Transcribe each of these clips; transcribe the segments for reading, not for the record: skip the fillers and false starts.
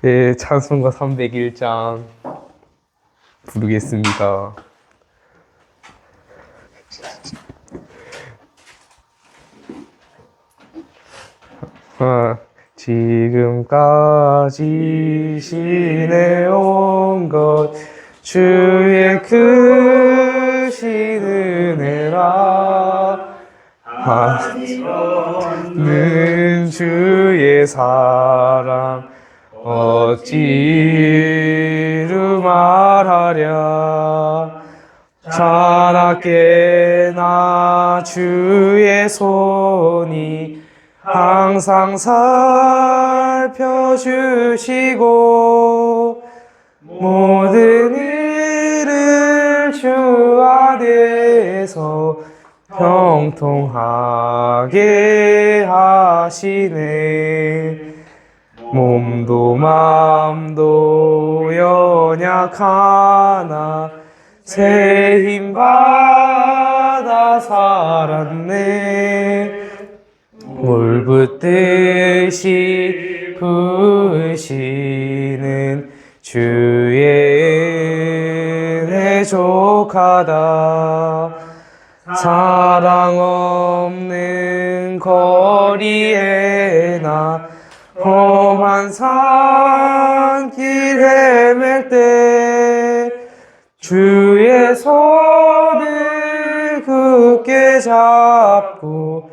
예, 찬송가 301장 부르겠습니다. 지금까지 지내온 것 주의 크신 은혜라 는 주의 사랑 어찌루 말하랴. 자나깨나 주의 손이 항상 살펴주시고 모든 일을 주 안에서 형통하게 하시네. 몸도 마음도 연약하나 새 힘 받아 살았네. 물붓듯이 부으시는 주의 은혜 족하다. 사랑 없는 거리에 나 험한 산길 헤맬 때 주의 손을 굳게 잡고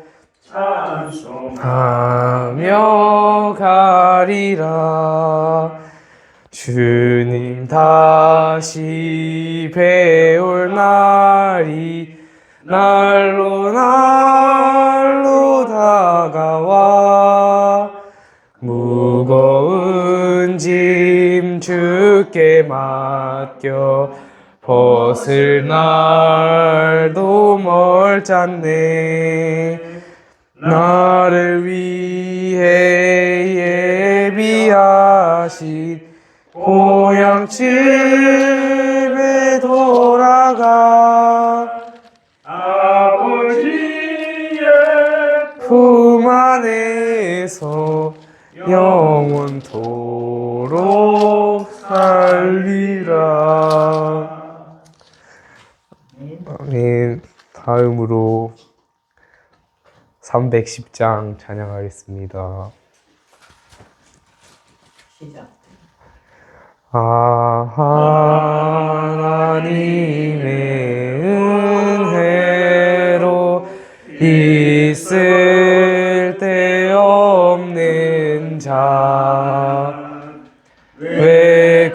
찬송하며 가리라. 주님 다시 배울 날이 날로 다가와 무거운 짐 주께 맡겨 벗을 날도 멀잖네. 나를 위해 예비하신 고향집에 돌아가 아버지의 품 안에서 영원토록 살리라. 아멘. 다음으로 310장 찬양하겠습니다. 시작. 하나님의 은혜로 있을 데 없는 자 왜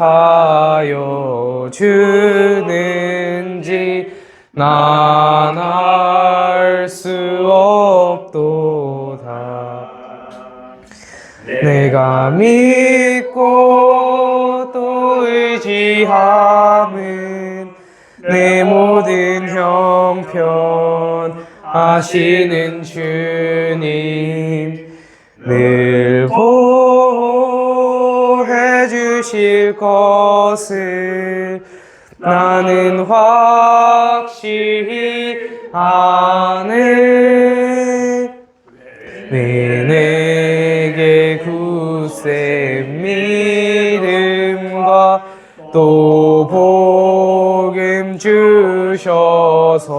구속하여 주는지 난 알 수 없도다. 내가 믿고 또 의지함은 내 모든 형편 아시는 주님 늘 보호해 주실 것을 나는 확실히 아네. 왜 내게 굳센 믿음과 또 복음 주셔서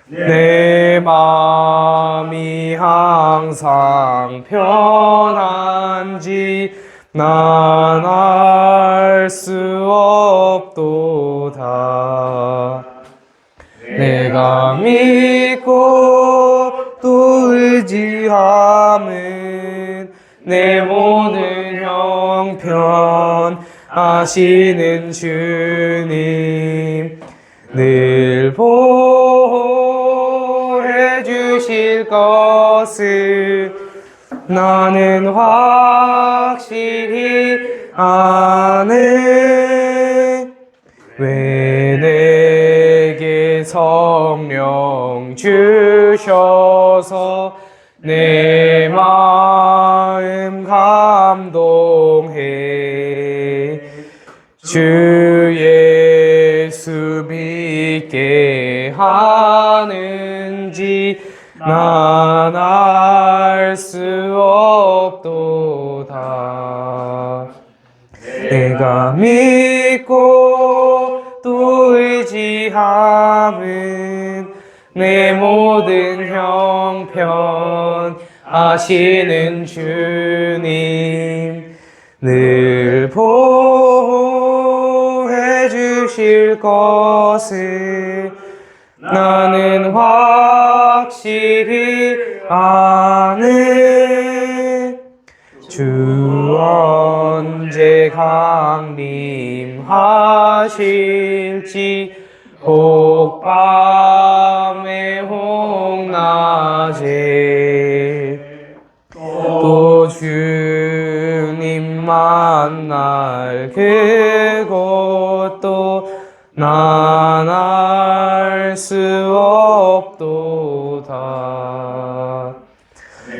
내 마음이 항상 편한지 난 알 수 없도다. 내가 믿고 또 의지함은 내 모든 형편 아시는 주님 늘 보호해 주실 것을 나는 확실히 아네. 왜 내게 성령 주셔서 내 마음 감동해 주 예수 믿게 하는지 난 알 알 수 없도다. 내가 믿고 또 의지함은 내 모든 형편 아시는 주님 늘 보호해 주실 것을 나는 확실히 아네. 주 언제 강림하실지 혹 밤에 혹 낮에 또 주님 만날 그것도 난 알 수 없도다.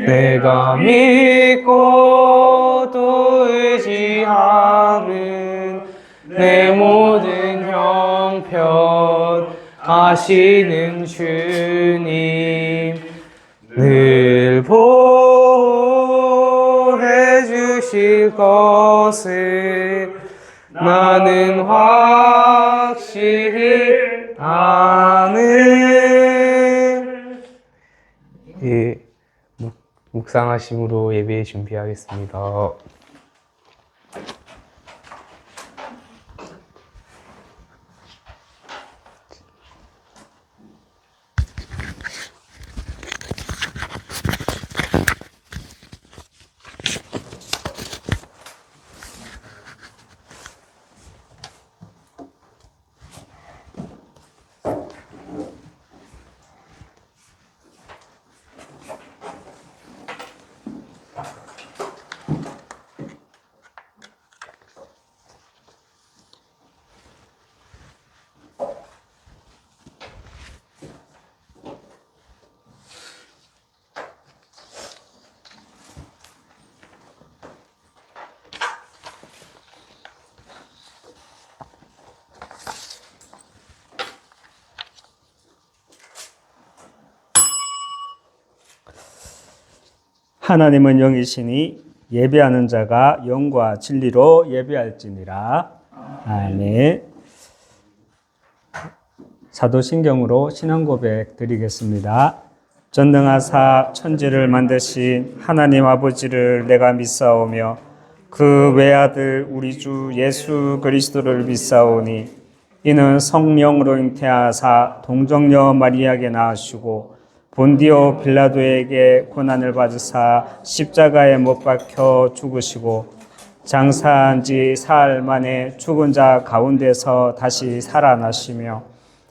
내가 믿고 또 의지하는 내 모든 형편 아시는 주님 늘 보호해 주실 것을 나는 확실히 아네. 예, 묵상하심으로 예배 준비하겠습니다. 하나님은 영이시니 예배하는 자가 영과 진리로 예배할지니라. 아멘. 사도신경으로 신앙고백 드리겠습니다. 전능하사 천지를 만드신 하나님 아버지를 내가 믿사오며 그 외아들 우리 주 예수 그리스도를 믿사오니 이는 성령으로 잉태하사 동정녀 마리아에게 낳으시고 본디오 빌라도에게 고난을 받으사 십자가에 못 박혀 죽으시고 장사한 지 사흘 만에 죽은 자 가운데서 다시 살아나시며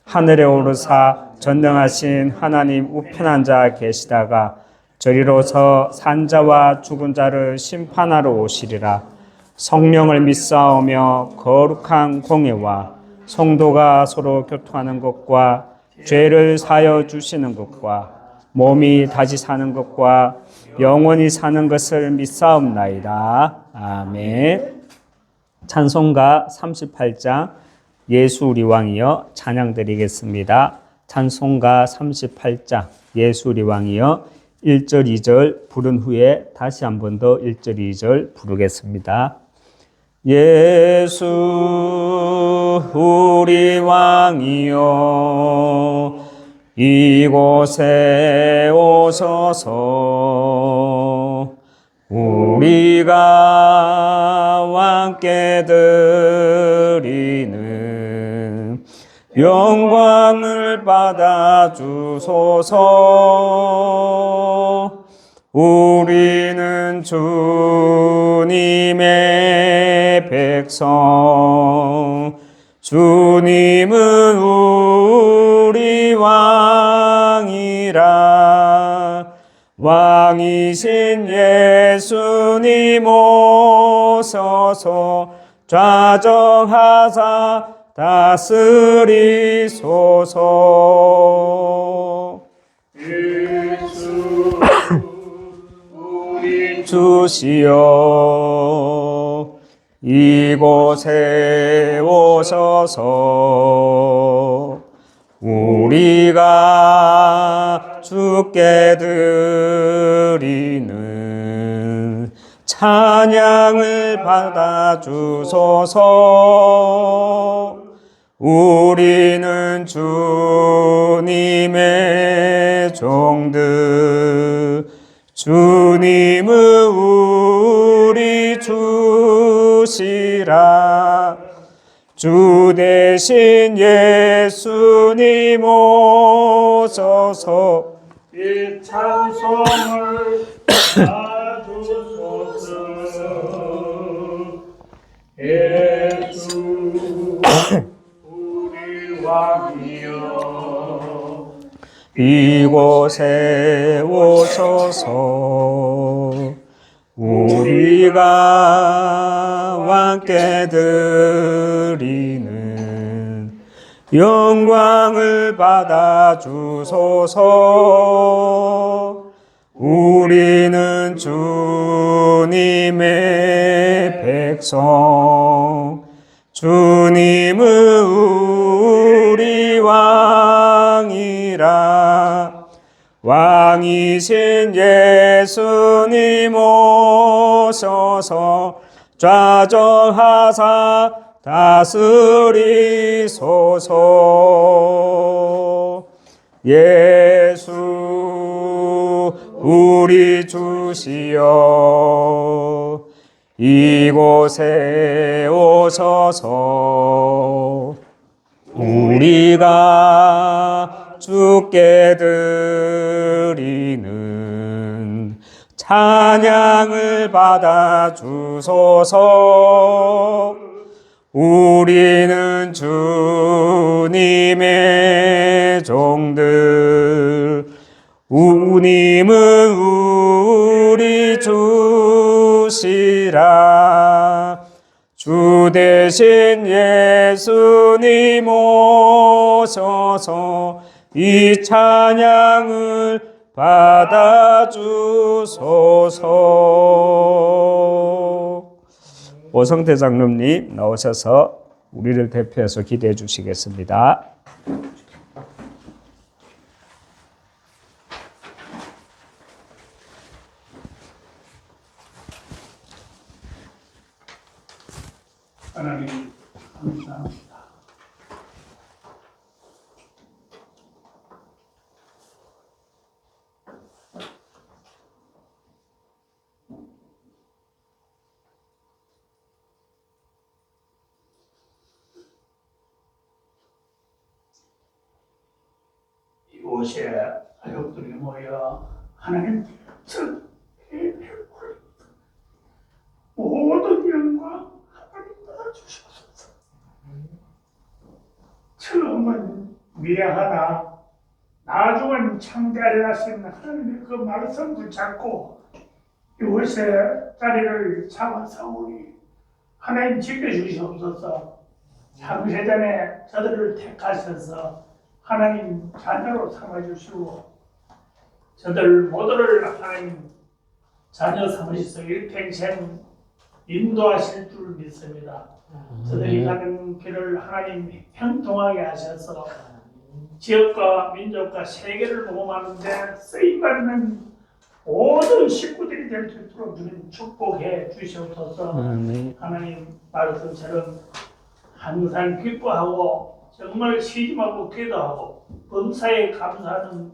하늘에 오르사 전능하신 하나님 우편한 자 계시다가 저리로서 산자와 죽은 자를 심판하러 오시리라. 성령을 믿사오며 거룩한 공예와 성도가 서로 교통하는 것과 죄를 사여 주시는 것과 몸이 다시 사는 것과 영원히 사는 것을 믿사옵나이다. 아멘. 찬송가 38장 예수 우리 왕이여 찬양 드리겠습니다. 찬송가 38장 예수 우리 왕이여 1절 2절 부른 후에 다시 한 번 더 1절 2절 부르겠습니다. 예수 우리 왕이여 이곳에 오소서. 우리가 왕께 드리는 영광을 받아 주소서. 우리는 주님의 백성, 주님은 우리 왕이라. 왕이신 예수님 오소서. 좌정하사 다스리소서. 예수 우리 주시여 이곳에 오셔서 우리가 주께 드리는 찬양을 받아 주소서. 우리는 주님의 종들, 주님은 우리 주시라. 주 대신 예수님 오셔서 이 찬송을 받으소서. 예수 우리 왕이여 이곳에 오셔서 우리가 왕께 드리는 영광을 받아 주소서. 우리는 주님의 백성, 주님은 우리 왕이라. 왕이신 예수님 오셔서 좌정하사 다스리소서. 예수 우리 주시여 이곳에 오셔서 우리가 주께 드리는 찬양을 받아 주소서. 우리는 주님의 종들, 주님은 우리 주시라. 주 대신 예수님 오셔서 이 찬양을 받아 주소서. 오성태 장로님 나오셔서 우리를 대표해서 기도해 주시겠습니다. 하나님 감사합니다. 이곳에 가족들이 모여 하나님 첫 예배를 올립니다. 모든 영광 하나님 받아주셔서 처음은 미안하다, 나중은 창대하리라 하시는 하나님의 그 말씀 붙잡고 이곳에 자리를 잡아서오니 하나님 지켜주시옵소서. 창세전에 저들을 택하셔서 하나님 자녀로 삼아주시고 저들 모두를 하나님 자녀 삼으셔서 일평생 인도하실 줄 믿습니다. 저들이 가는 길을 하나님 형통하게 하셔서 지역과 민족과 세계를 모험하는데 쓰임받는 모든 식구들이 될 수 있도록 주님 축복해 주시옵소서. 하나님 말씀처럼 항상 기뻐하고 정말 쉬지말고 기도하고 범사에 감사하는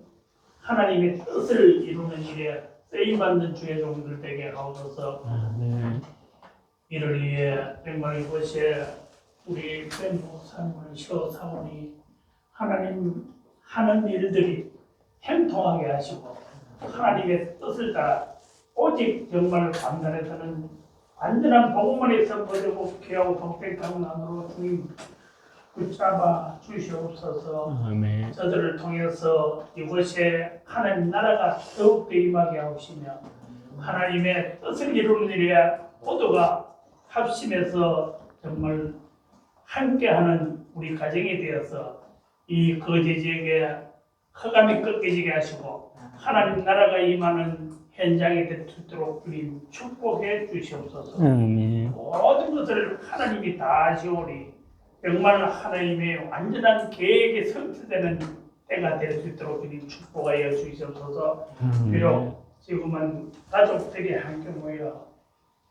하나님의 뜻을 이루는 일에 쓰임받는 주의 종들 되게 하옵소서. 이를 위해 정말 이곳에 우리 벤목사님을 세워사오니 하나님 하는 일들이 행통하게 하시고 하나님의 뜻을 따라 오직 정말 감단에서는 완전한 복음만이 선포되고 귀하고 동백한 마음으로 주님 붙잡아 주시옵소서. 아멘. 저들을 통해서 이곳에 하나님 나라가 더욱더 임하게 하시며 하나님의 뜻을 이루는 일에 모두가 합심해서 정말 함께하는 우리 가정이 되어서 이 거제 지역에 흑암이 꺾여지게 하시고 하나님 나라가 임하는 현장이 될 수 있도록 주님 축복해 주시옵소서. 모든 것을 하나님이 다 하시오니 정말 하나님의 완전한 계획이 성취되는 때가 될 수 있도록 주님 축복하여 주시옵소서. 비록 지금은 가족들이 함께 모여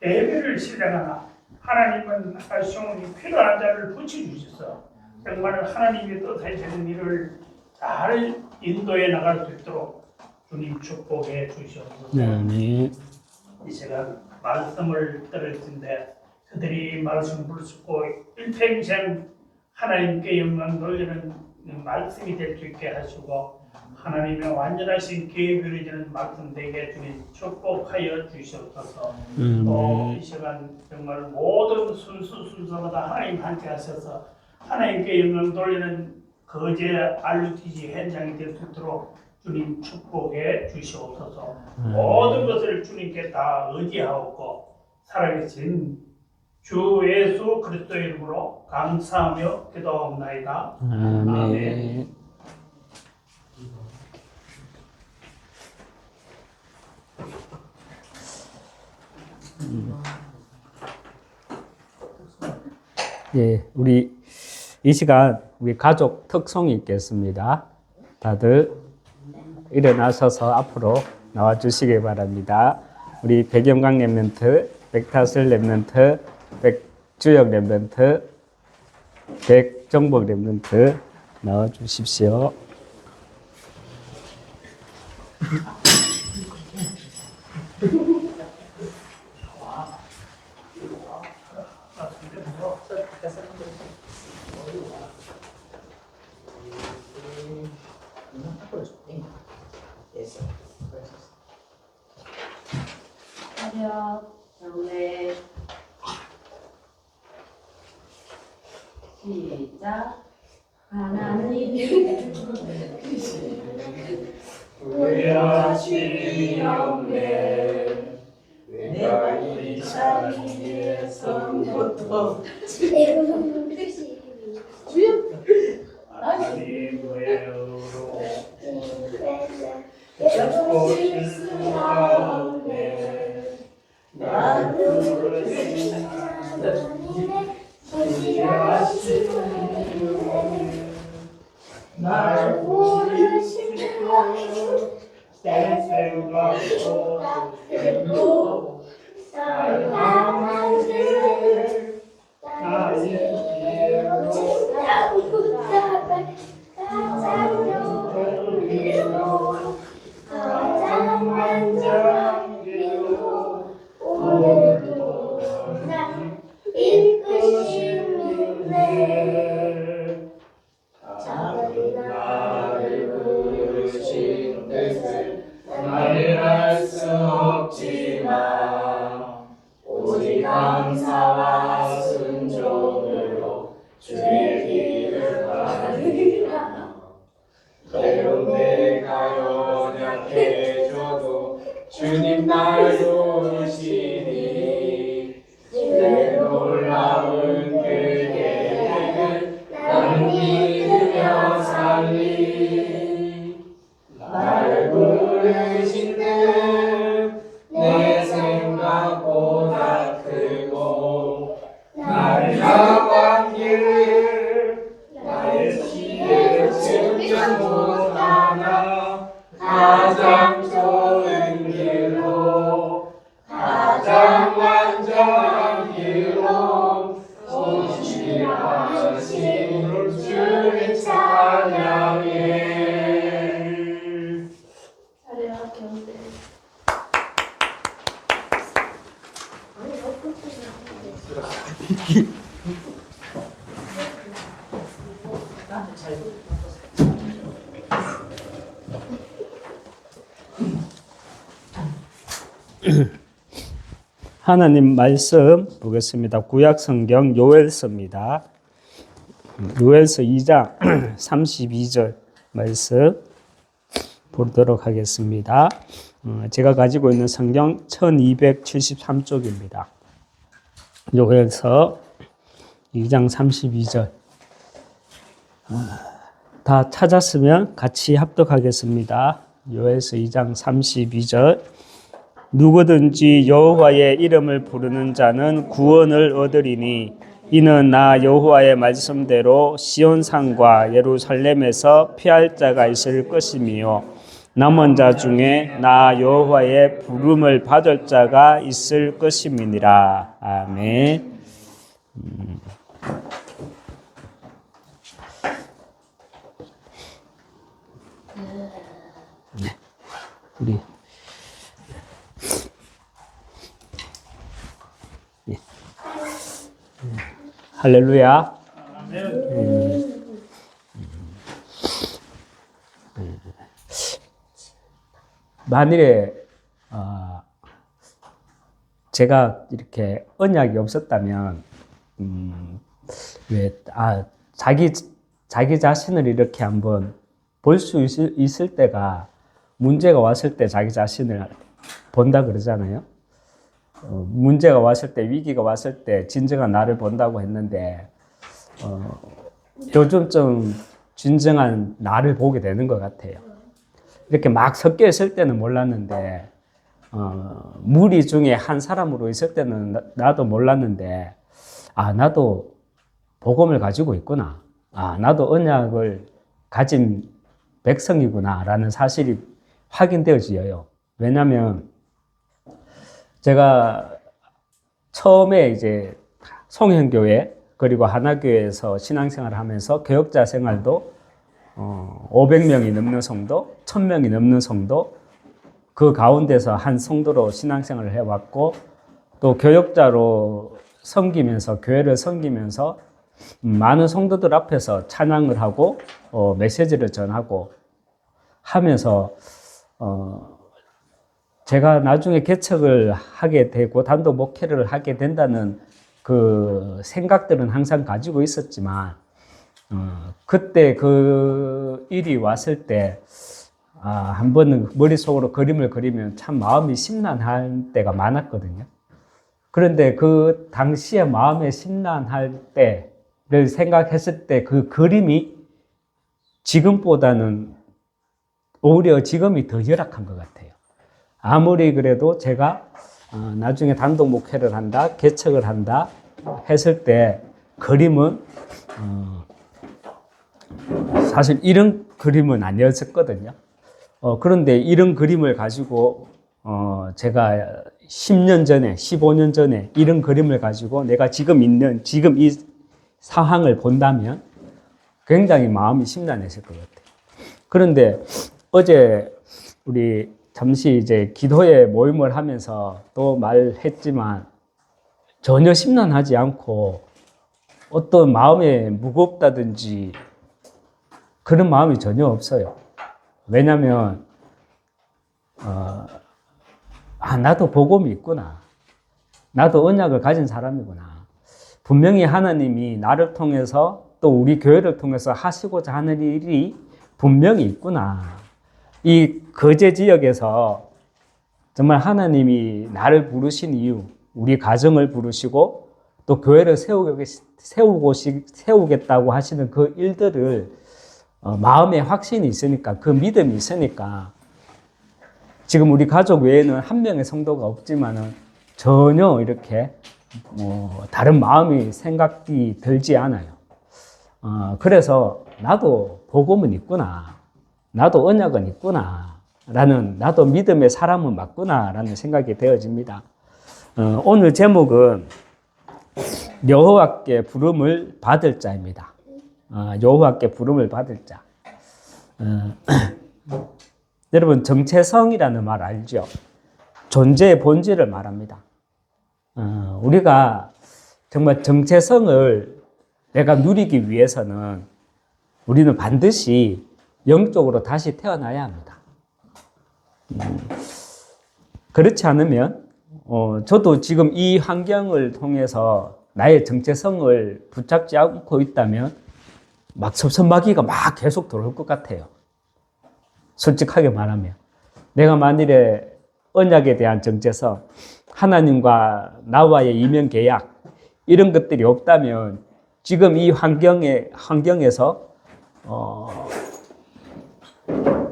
예배를 시작하나 하나님은 시온이 필요한 자를 붙여주셔서 정말 하나님의 뜻에 되는 일을 잘 인도해 나갈 수 있도록 주님 축복해 주시옵소서. 네. 이 시간 말씀을 들을 텐데 그들이 말씀을 듣고 일평생 하나님께 영광 돌리는 말씀이 될 수 있게 하시고 하나님의 완전하신 계획을 이루는 말씀 되게 주님 축복하여 주시옵소서. 또 이 시간 정말 모든 순서마다 하나님 함께 하셔서 하나님께 영광 돌리는 거제 RUTC 현장이 될 수 있도록 주님 축복해 주시옵소서. 모든 것을 주님께 다 의지하옵고 살아계신 주 예수 그리스도의 이름으로 감사하며 기도하옵나이다. 아멘. 예, 우리 이 시간 우리 가족 특송이 있겠습니다. 다들 일어나셔서 앞으로 나와 주시기 바랍니다. 우리 백영광 랩런트, 백타슬 랩런트, 백주영 랩런트, 백정복 랩런트 나와 주십시오. 차렷, 경례, 시작. 하나님 우리하신 영내 내가 이 자리에서부터 하나님 외로 듣고 실수가 없네 날 부르신 날 부르시고 내 생각보다 도 날 향한 길 나의 길로 가장 완전한 길로 오늘도 이끄시네 작은 나를 부르신 뜻을 나는 알 수 없지만 오직 감사와 순종으로 주의 길을 가리라 때론 내가 연약해져도 주님 날 도우시니 내 놀라운 그 계획을 나는 믿으며 살리 날 부르신 듯내 생각보다 크고 나를 향한 길 나의 지혜를 측정 못하나 가장 좋은 길로 가장 완전한 길로 오시하신 주를 찬양해. 차렷, 경례. 하나님 말씀 보겠습니다. 구약 성경 요엘서입니다. 요엘서 2장 32절 말씀 보도록 하겠습니다. 제가 가지고 있는 성경 1273쪽입니다. 요엘서 2장 32절 다 찾았으면 같이 합독하겠습니다. 요엘서 2장 32절 누구든지 여호와의 이름을 부르는 자는 구원을 얻으리니 이는 나 여호와의 말씀대로 시온산과 예루살렘에서 피할 자가 있을 것이며 남은 자 중에 나 여호와의 부름을 받을 자가 있을 것임이니라. 아멘. 우리 할렐루야. 만일에 제가 이렇게 언약이 없었다면 자기 자신을 이렇게 한번 볼 수 있을 때가 문제가 왔을 때 자기 자신을 본다 그러잖아요. 문제가 왔을 때, 위기가 왔을 때 진정한 나를 본다고 했는데 요즘 좀 진정한 나를 보게 되는 것 같아요. 이렇게 막 섞여 있을 때는 몰랐는데 무리 중에 한 사람으로 있을 때는 나도 몰랐는데 나도 복음을 가지고 있구나. 나도 언약을 가진 백성이구나 라는 사실이 확인되어져요. 왜냐하면 제가 처음에 이제 송현교회 그리고 하나교회에서 신앙생활을 하면서 교역자 생활도 500명이 넘는 성도, 1000명이 넘는 성도, 그 가운데서 한 성도로 신앙생활을 해왔고 또 교역자로 섬기면서 교회를 섬기면서 많은 성도들 앞에서 찬양을 하고 메시지를 전하고 하면서 제가 나중에 개척을 하게 되고 단독 목회를 하게 된다는 그 생각들은 항상 가지고 있었지만 그때 그 일이 왔을 때 한 번은 머릿속으로 그림을 그리면 참 마음이 심란할 때가 많았거든요. 그런데 그 당시에 마음에 심란할 때를 생각했을 때 그 그림이 지금보다는 오히려 지금이 더 열악한 것 같아요. 아무리 그래도 제가 나중에 단독 목회를 한다, 개척을 한다 했을 때 그림은 사실 이런 그림은 아니었었거든요. 그런데 이런 그림을 가지고 제가 10년 전에, 15년 전에 이런 그림을 가지고 내가 지금 이 상황을 본다면 굉장히 마음이 심란했을 것 같아요. 그런데 어제 우리 잠시 이제 기도회 모임을 하면서 또 말했지만 전혀 심란하지 않고 어떤 마음에 무겁다든지 그런 마음이 전혀 없어요. 왜냐하면 나도 복음이 있구나. 나도 언약을 가진 사람이구나. 분명히 하나님이 나를 통해서 또 우리 교회를 통해서 하시고자 하는 일이 분명히 있구나. 이 거제 지역에서 정말 하나님이 나를 부르신 이유, 우리 가정을 부르시고 또 교회를 세우겠다고 하시는 그 일들을 마음에 확신이 있으니까, 그 믿음이 있으니까 지금 우리 가족 외에는 한 명의 성도가 없지만은 전혀 이렇게 다른 마음이 생각이 들지 않아요. 그래서 나도 복음은 있구나. 나도 언약은 있구나. 라는, 나도 믿음의 사람은 맞구나. 라는 생각이 되어집니다. 오늘 제목은 여호와께 부름을 받을 자입니다. 여호와께 부름을 받을 자. 여러분, 정체성이라는 말 알죠? 존재의 본질을 말합니다. 우리가 정말 정체성을 내가 누리기 위해서는 우리는 반드시 영적으로 다시 태어나야 합니다. 그렇지 않으면 저도 지금 이 환경을 통해서 나의 정체성을 붙잡지 않고 있다면 막 섭섭마귀가 막 계속 들어올 것 같아요. 솔직하게 말하면 내가 만일에 언약에 대한 정체성, 하나님과 나와의 이면 계약 이런 것들이 없다면 지금 이 환경에서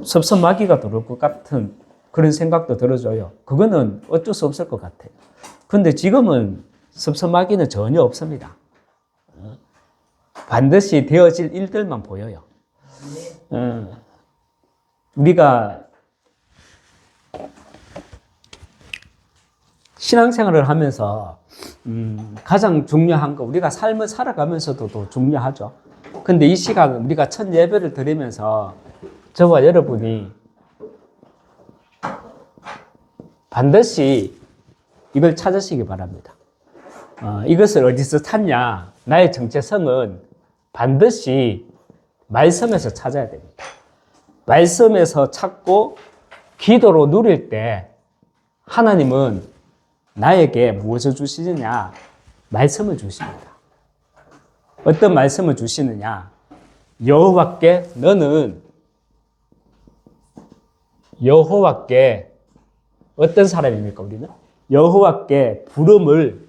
섭섭마귀가 들어올 것 같은 그런 생각도 들어줘요. 그거는 어쩔 수 없을 것 같아요. 근데 지금은 섭섭마귀는 전혀 없습니다. 반드시 되어질 일들만 보여요. 우리가 신앙생활을 하면서 가장 중요한 거, 우리가 삶을 살아가면서도 더 중요하죠. 근데 이 시간 우리가 첫 예배를 드리면서 저와 여러분이 반드시 이걸 찾으시기 바랍니다. 이것을 어디서 찾냐? 나의 정체성은 반드시 말씀에서 찾아야 됩니다. 말씀에서 찾고 기도로 누릴 때 하나님은 나에게 무엇을 주시느냐? 말씀을 주십니다. 어떤 말씀을 주시느냐? 여호와께 어떤 사람입니까, 우리는? 여호와께 부름을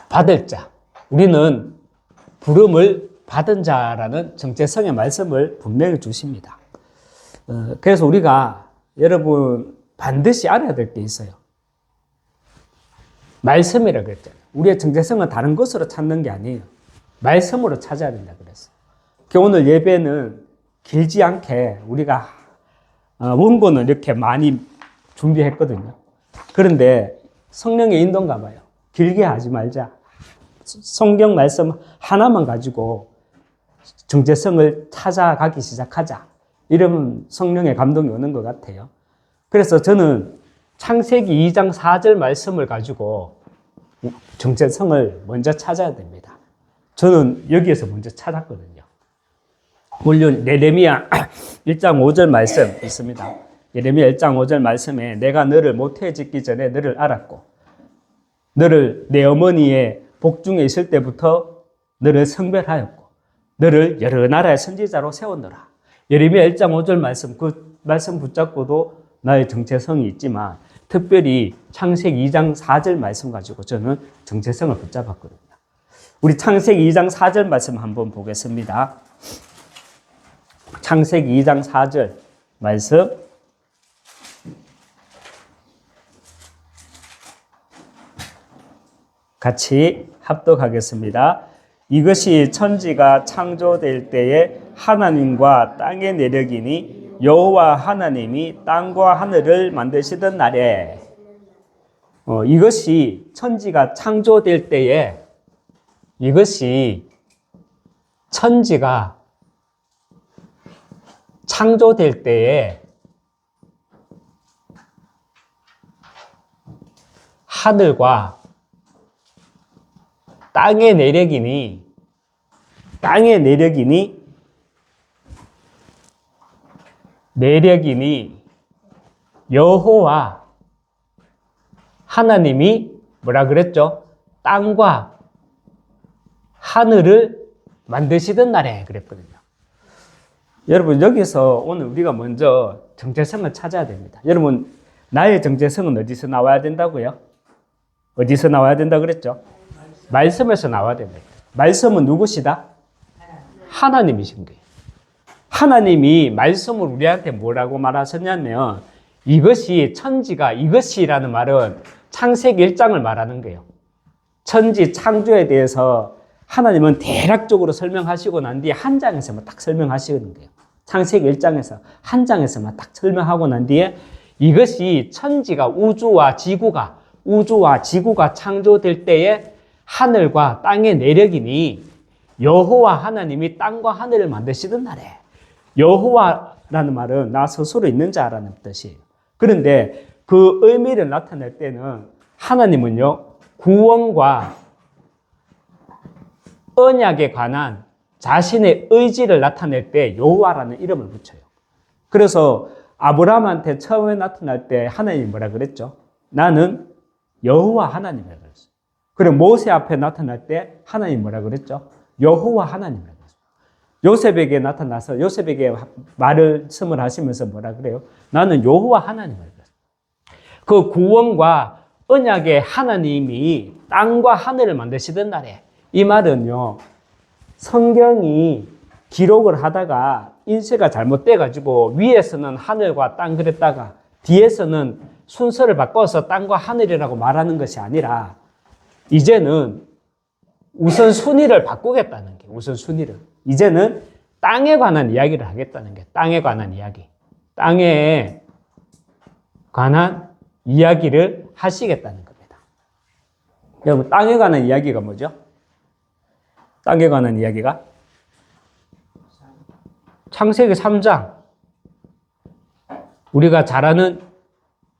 받을 자. 우리는 부름을 받은 자라는 정체성의 말씀을 분명히 주십니다. 그래서 우리가 여러분 반드시 알아야 될 게 있어요. 말씀이라고 그랬잖아요. 우리의 정체성은 다른 것으로 찾는 게 아니에요. 말씀으로 찾아야 된다 그랬어요. 오늘 예배는 길지 않게 우리가 원고는 이렇게 많이 준비했거든요. 그런데 성령의 인도인가 봐요. 길게 하지 말자. 성경 말씀 하나만 가지고 정체성을 찾아가기 시작하자. 이러면 성령의 감동이 오는 것 같아요. 그래서 저는 창세기 2장 4절 말씀을 가지고 정체성을 먼저 찾아야 됩니다. 저는 여기에서 먼저 찾았거든요. 물론 예레미야 1장 5절 말씀 있습니다. 예레미야 1장 5절 말씀에 내가 너를 모태에 짓기 전에 너를 알았고 너를 내 어머니의 복중에 있을 때부터 너를 성별하였고 너를 여러 나라의 선지자로 세웠노라. 예레미야 1장 5절 말씀, 그 말씀 붙잡고도 나의 정체성이 있지만 특별히 창세기 2장 4절 말씀 가지고 저는 정체성을 붙잡았거든요. 우리 창세기 2장 4절 말씀 한번 보겠습니다. 창세기 2장 4절 말씀 같이 합독하겠습니다. 이것이 천지가 창조될 때에 하나님과 땅의 내력이니 여호와 하나님이 땅과 하늘을 만드시던 날에 이것이 천지가 창조될 때에 이것이 천지가 창조될 때에 하늘과 땅의 내력이니 여호와 하나님이 뭐라 그랬죠? 땅과 하늘을 만드시던 날에 그랬거든요. 여러분 여기서 오늘 우리가 먼저 정체성을 찾아야 됩니다. 여러분 나의 정체성은 어디서 나와야 된다고요? 어디서 나와야 된다 그랬죠? 말씀에서 나와야 됩니다. 말씀은 누구시다? 하나님이신 거예요. 하나님이 말씀을 우리한테 뭐라고 말하셨냐면 이것이 천지가 이것이라는 말은 창세기 1장을 말하는 거예요. 천지 창조에 대해서 하나님은 대략적으로 설명하시고 난 뒤에 한 장에서만 딱 설명하시는 거예요. 창세기 1장에서 한 장에서만 딱 설명하고 난 뒤에 이것이 천지가 우주와 지구가 창조될 때에 하늘과 땅의 내력이니 여호와 하나님이 땅과 하늘을 만드시던 날에 여호와라는 말은 나 스스로 있는 자라는 뜻이에요. 그런데 그 의미를 나타낼 때는 하나님은요 구원과 언약에 관한 자신의 의지를 나타낼 때 여호와라는 이름을 붙여요. 그래서 아브라함한테 처음에 나타날 때 하나님이 뭐라 그랬죠? 나는 여호와 하나님이라고 그랬어요. 그리고 모세 앞에 나타날 때 하나님 뭐라 그랬죠? 여호와 하나님이라고 그랬어요. 요셉에게 나타나서 요셉에게 말씀을 하시면서 뭐라 그래요? 나는 여호와 하나님이라고 그랬어요. 그 구원과 언약의 하나님이 땅과 하늘을 만드시던 날에 이 말은요 성경이 기록을 하다가 인쇄가 잘못돼가지고 위에서는 하늘과 땅 그랬다가 뒤에서는 순서를 바꿔서 땅과 하늘이라고 말하는 것이 아니라 이제는 우선순위를 바꾸겠다는 게 우선순위를. 이제는 땅에 관한 이야기를 하겠다는 게 땅에 관한 이야기. 땅에 관한 이야기를 하시겠다는 겁니다. 여러분, 땅에 관한 이야기가 뭐죠? 땅에 관한 이야기가 창세기 3장. 우리가 잘 아는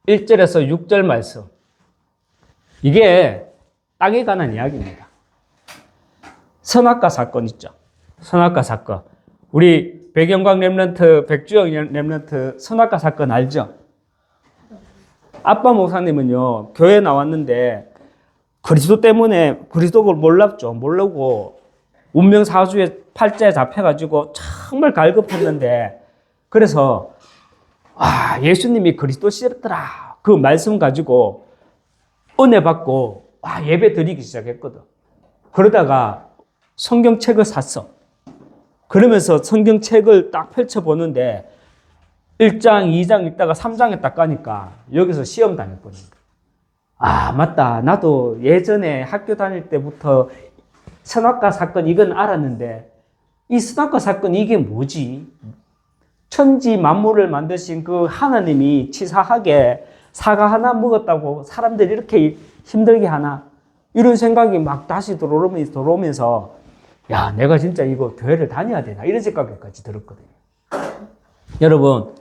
1절에서 6절 말씀. 이게 땅에 관한 이야기입니다. 선악과 사건 있죠. 선악과 사건. 우리 백영광 렘넌트, 백주영 렘넌트 선악과 사건 알죠? 아빠 목사님은요, 교회 나왔는데 그리스도 때문에 그리스도를 몰랐죠. 모르고 운명사주의 팔자에 잡혀가지고 정말 갈급했는데 그래서 예수님이 그리스도시더라. 그 말씀 가지고 은혜 받고 예배 드리기 시작했거든. 그러다가 성경책을 샀어. 그러면서 성경책을 딱 펼쳐보는데 1장, 2장 읽다가 3장에 딱 가니까 여기서 시험 당했거든. 맞다. 나도 예전에 학교 다닐 때부터 선악과 사건 이건 알았는데 이 선악과 사건 이게 뭐지? 천지 만물을 만드신 그 하나님이 치사하게 사과 하나 먹었다고 사람들이 이렇게 힘들게 하나? 이런 생각이 막 다시 들어오면서 야, 내가 진짜 이거 교회를 다녀야 되나? 이런 생각까지 들었거든요. 여러분,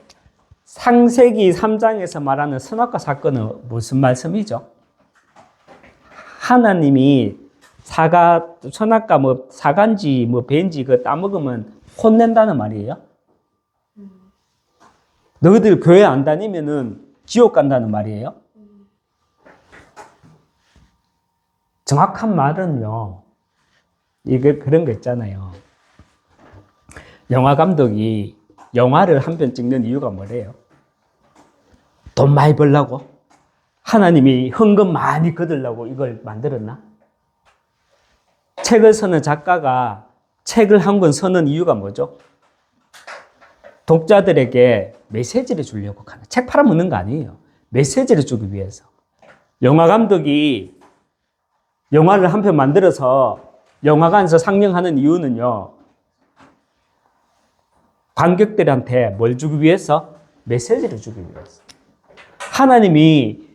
창세기 3장에서 말하는 선악과 사건은 무슨 말씀이죠? 하나님이 선악과 사간지, 벤지 그거 따먹으면 혼낸다는 말이에요. 너희들 교회 안 다니면은 지옥 간다는 말이에요. 정확한 말은요, 이게 그런 거 있잖아요. 영화 감독이 영화를 한 편 찍는 이유가 뭐래요? 돈 많이 벌려고? 하나님이 헌금 많이 거두려고 이걸 만들었나? 책을 쓰는 작가가 책을 한 권 쓰는 이유가 뭐죠? 독자들에게 메시지를 주려고 하는, 책 팔아먹는 거 아니에요. 메시지를 주기 위해서. 영화 감독이 영화를 한 편 만들어서 영화관에서 상영하는 이유는요, 관객들한테 뭘 주기 위해서? 메시지를 주기 위해서. 하나님이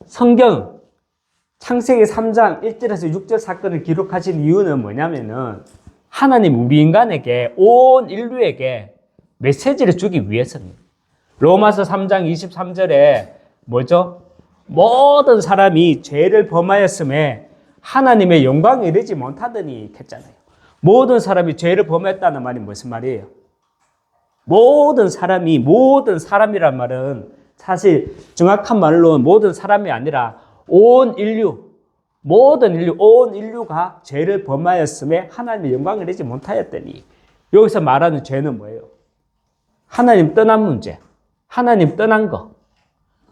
성경 창세기 3장 1절에서 6절 사건을 기록하신 이유는 뭐냐면은 하나님 우리 인간에게 온 인류에게 메시지를 주기 위해서입니다. 로마서 3장 23절에 뭐죠? 모든 사람이 죄를 범하였음에 하나님의 영광에 이르지 못하더니 했잖아요. 모든 사람이 죄를 범했다는 말이 무슨 말이에요? 모든 사람이란 말은 사실 정확한 말로 모든 사람이 아니라 온 인류가 죄를 범하였음에 하나님의 영광을 이르지 못하였더니, 여기서 말하는 죄는 뭐예요? 하나님 떠난 문제, 하나님 떠난 거,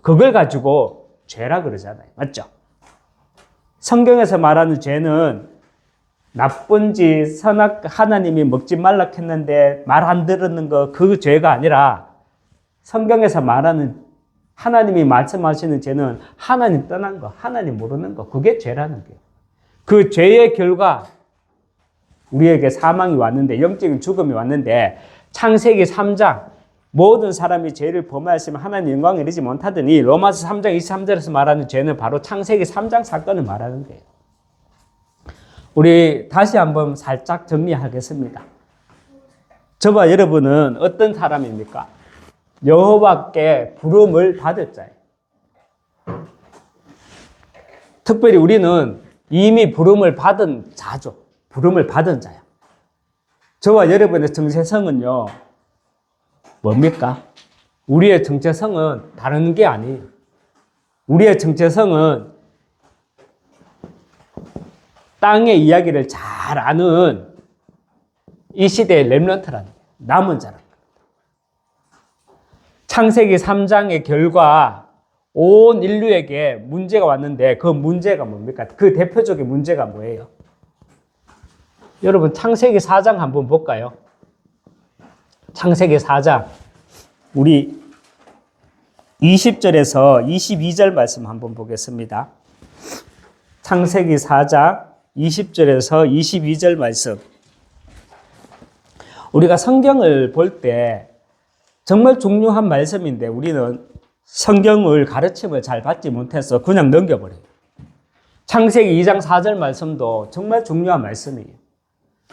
그걸 가지고 죄라 그러잖아요. 맞죠? 성경에서 말하는 죄는 나쁜 짓, 하나님이 먹지 말라 했는데 말 안 들었는 거, 그 죄가 아니라 성경에서 말하는 하나님이 말씀하시는 죄는 하나님 떠난 거, 하나님 모르는 거, 그게 죄라는 거예요. 그 죄의 결과 우리에게 사망이 왔는데, 영적인 죽음이 왔는데, 창세기 3장 모든 사람이 죄를 범하였으면 하나님 영광을 이르지 못하더니, 로마서 3장 23절에서 말하는 죄는 바로 창세기 3장 사건을 말하는 거예요. 우리 다시 한번 살짝 정리하겠습니다. 저와 여러분은 어떤 사람입니까? 여호와께 부름을 받을 자예요. 특별히 우리는 이미 부름을 받은 자죠. 부름을 받은 자야. 저와 여러분의 정체성은요, 뭡니까? 우리의 정체성은 다른 게 아니에요. 우리의 정체성은 땅의 이야기를 잘 아는 이 시대의 렘넌트라는 거예요. 남은 자라는 거예요. 창세기 3장의 결과 온 인류에게 문제가 왔는데 그 문제가 뭡니까? 그 대표적인 문제가 뭐예요? 여러분, 창세기 4장 한번 볼까요? 창세기 4장 우리 20절에서 22절 말씀 한번 보겠습니다. 창세기 4장 20절에서 22절 말씀. 우리가 성경을 볼 때 정말 중요한 말씀인데 우리는 성경을 가르침을 잘 받지 못해서 그냥 넘겨버려요. 창세기 2장 4절 말씀도 정말 중요한 말씀이에요.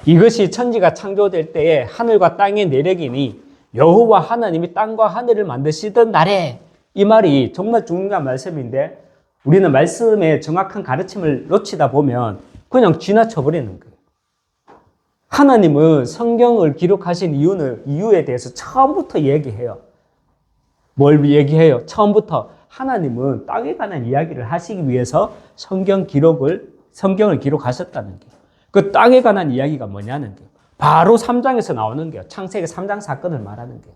이것이 천지가 창조될 때에 하늘과 땅의 내력이니 여호와 하나님이 땅과 하늘을 만드시던 날에, 이 말이 정말 중요한 말씀인데 우리는 말씀의 정확한 가르침을 놓치다 보면 그냥 지나쳐 버리는 거예요. 하나님은 성경을 기록하신 이유에 대해서 처음부터 얘기해요. 뭘 얘기해요? 처음부터 하나님은 땅에 관한 이야기를 하시기 위해서 성경을 기록하셨다는 거예요. 그 땅에 관한 이야기가 뭐냐는 거예요. 바로 3장에서 나오는 거예요. 창세기 3장 사건을 말하는 거예요.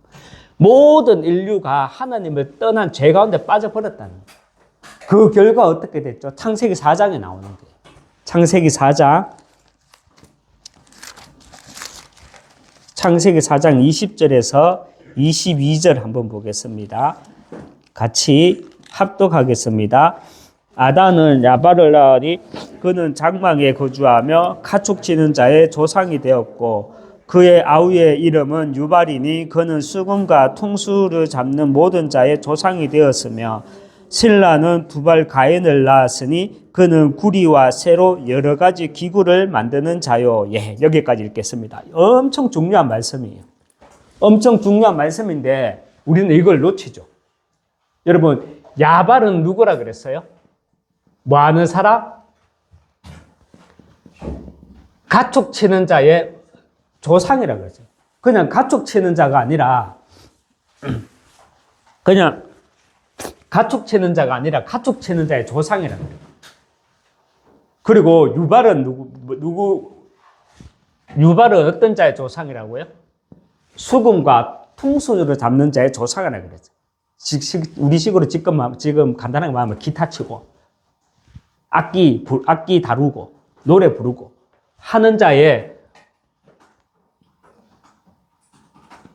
모든 인류가 하나님을 떠난 죄 가운데 빠져버렸다는 거예요. 그 결과 어떻게 됐죠? 창세기 4장에 나오는 거예요. 창세기 4장 20절에서 22절 한번 보겠습니다. 같이 합독하겠습니다. 아담은 야발을 낳으니 그는 장막에 거주하며 가축치는 자의 조상이 되었고 그의 아우의 이름은 유발이니 그는 수금과 퉁수를 잡는 모든 자의 조상이 되었으며 신라는 두발 가인을 낳았으니 그는 구리와 쇠로 여러 가지 기구를 만드는 자요. 예, 여기까지 읽겠습니다. 엄청 중요한 말씀이에요. 엄청 중요한 말씀인데 우리는 이걸 놓치죠. 여러분, 야발은 누구라 그랬어요? 뭐 하는 사람? 가축 치는 자의 조상이라 그러죠. 그냥 가축 치는 자가 아니라 그냥 가축 치는 자가 아니라 가축 치는 자의 조상이라 그래요. 그리고 유발은 유발은 어떤 자의 조상이라고요? 수금과 퉁수를 잡는 자의 조상이라 그랬죠. 우리식으로 지금 간단하게 말하면 기타 치고 악기 다루고 노래 부르고 하는 자의,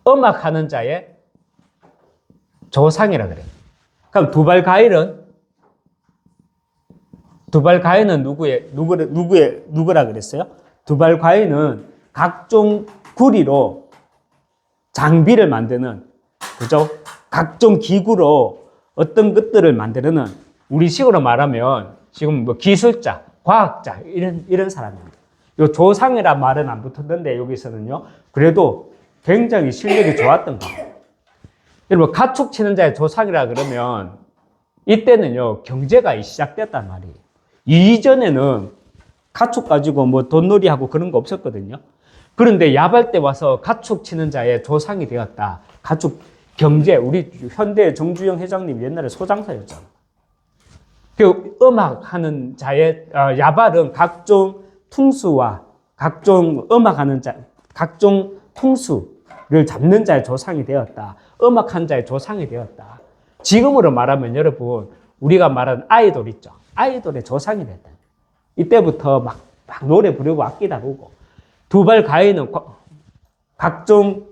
음악하는 자의 조상이라 그래요. 그럼 두발 가인은 누구라 그랬어요? 두발 가인은 각종 구리로 장비를 만드는, 그죠? 각종 기구로 어떤 것들을 만드는, 우리식으로 말하면 지금 뭐 기술자, 과학자 이런 사람입니다. 요 조상이란 말은 안 붙었는데 여기서는요. 그래도 굉장히 실력이 좋았던 거예요. 여러분, 가축 치는 자의 조상이라 그러면 이때는요 경제가 시작됐단 말이에요. 이전에는 가축 가지고 뭐 돈놀이하고 그런 거 없었거든요. 그런데 야발 때 와서 가축 치는 자의 조상이 되었다. 가축 경제, 우리 현대 정주영 회장님 옛날에 소장사였잖아. 그 음악하는 자의 야발은 각종 퉁수와 각종 음악하는 자, 각종 퉁수를 잡는 자의 조상이 되었다. 음악한 자의 조상이 되었다. 지금으로 말하면 여러분, 우리가 말하는 아이돌 있죠. 아이돌의 조상이 됐다. 이때부터 막 노래 부르고 악기 다루고, 두발 가인은 각종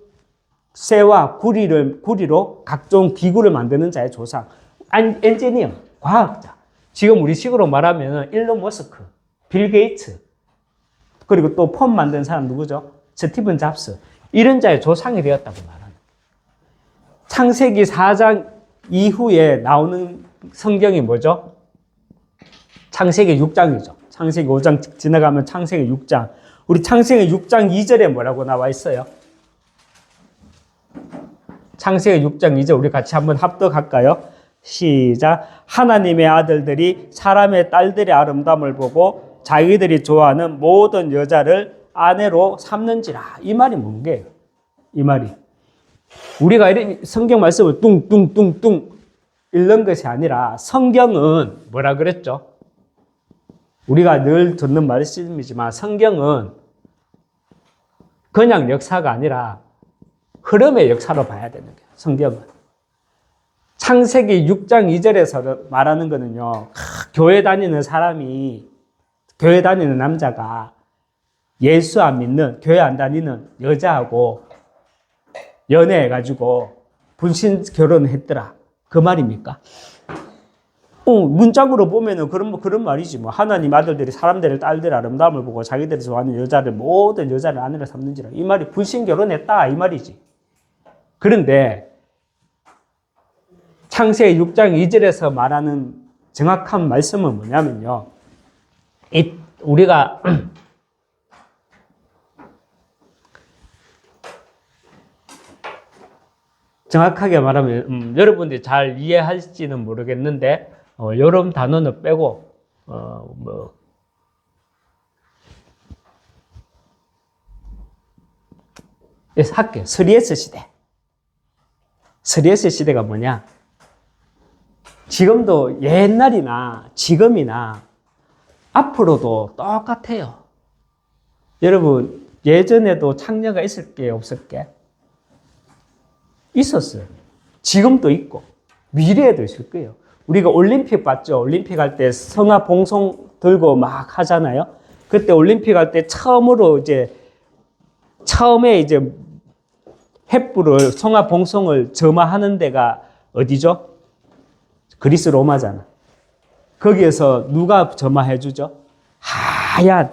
쇠와 구리로 각종 기구를 만드는 자의 조상, 엔지니어, 과학자. 지금 우리 식으로 말하면 일론 머스크, 빌 게이츠, 그리고 또 폰 만든 사람 누구죠? 스티븐 잡스. 이런 자의 조상이 되었다고 말하는. 창세기 4장 이후에 나오는 성경이 뭐죠? 창세기 6장이죠. 창세기 5장 지나가면 창세기 6장. 우리 창세기 6장 2절에 뭐라고 나와 있어요? 창세기 6장 2절 우리 같이 한번 합독할까요? 시작. 하나님의 아들들이 사람의 딸들의 아름다움을 보고 자기들이 좋아하는 모든 여자를 아내로 삼는지라. 이 말이 뭔게요? 이 말이. 우리가 이런 성경 말씀을 뚱뚱뚱뚱 읽는 것이 아니라 성경은 뭐라 그랬죠? 우리가 늘 듣는 말씀이지만 성경은 그냥 역사가 아니라 흐름의 역사로 봐야 되는 거예요. 성경은. 창세기 6장 2절에서 말하는 거는요. 교회 다니는 남자가 예수 안 믿는, 교회 안 다니는 여자하고 연애해가지고 분신 결혼했더라. 그 말입니까? 문장으로 보면은 그런 말이지. 뭐 하나님 아들들이 사람들의 딸들의 아름다움을 보고 자기들이 좋아하는 여자를 모든 여자를 아내로 삼는지라. 이 말이 불신 결혼했다 이 말이지. 그런데 창세기 6장 2절에서 말하는 정확한 말씀은 뭐냐면요. 우리가 정확하게 말하면 여러분들이 잘 이해할지는 모르겠는데 이런 단어는 빼고 할게요. 3S 시대. 3S 시대가 뭐냐? 지금도 옛날이나 지금이나 앞으로도 똑같아요. 여러분 예전에도 창녀가 있을 게 없을 게? 있었어요. 지금도 있고 미래에도 있을 거예요. 우리가 올림픽 봤죠? 올림픽 할 때 성화 봉송 들고 막 하잖아요. 그때 올림픽 할 때 처음에 이제 횃불을 성화 봉송을 점화하는 데가 어디죠? 그리스 로마잖아. 거기에서 누가 점화해 주죠? 하얀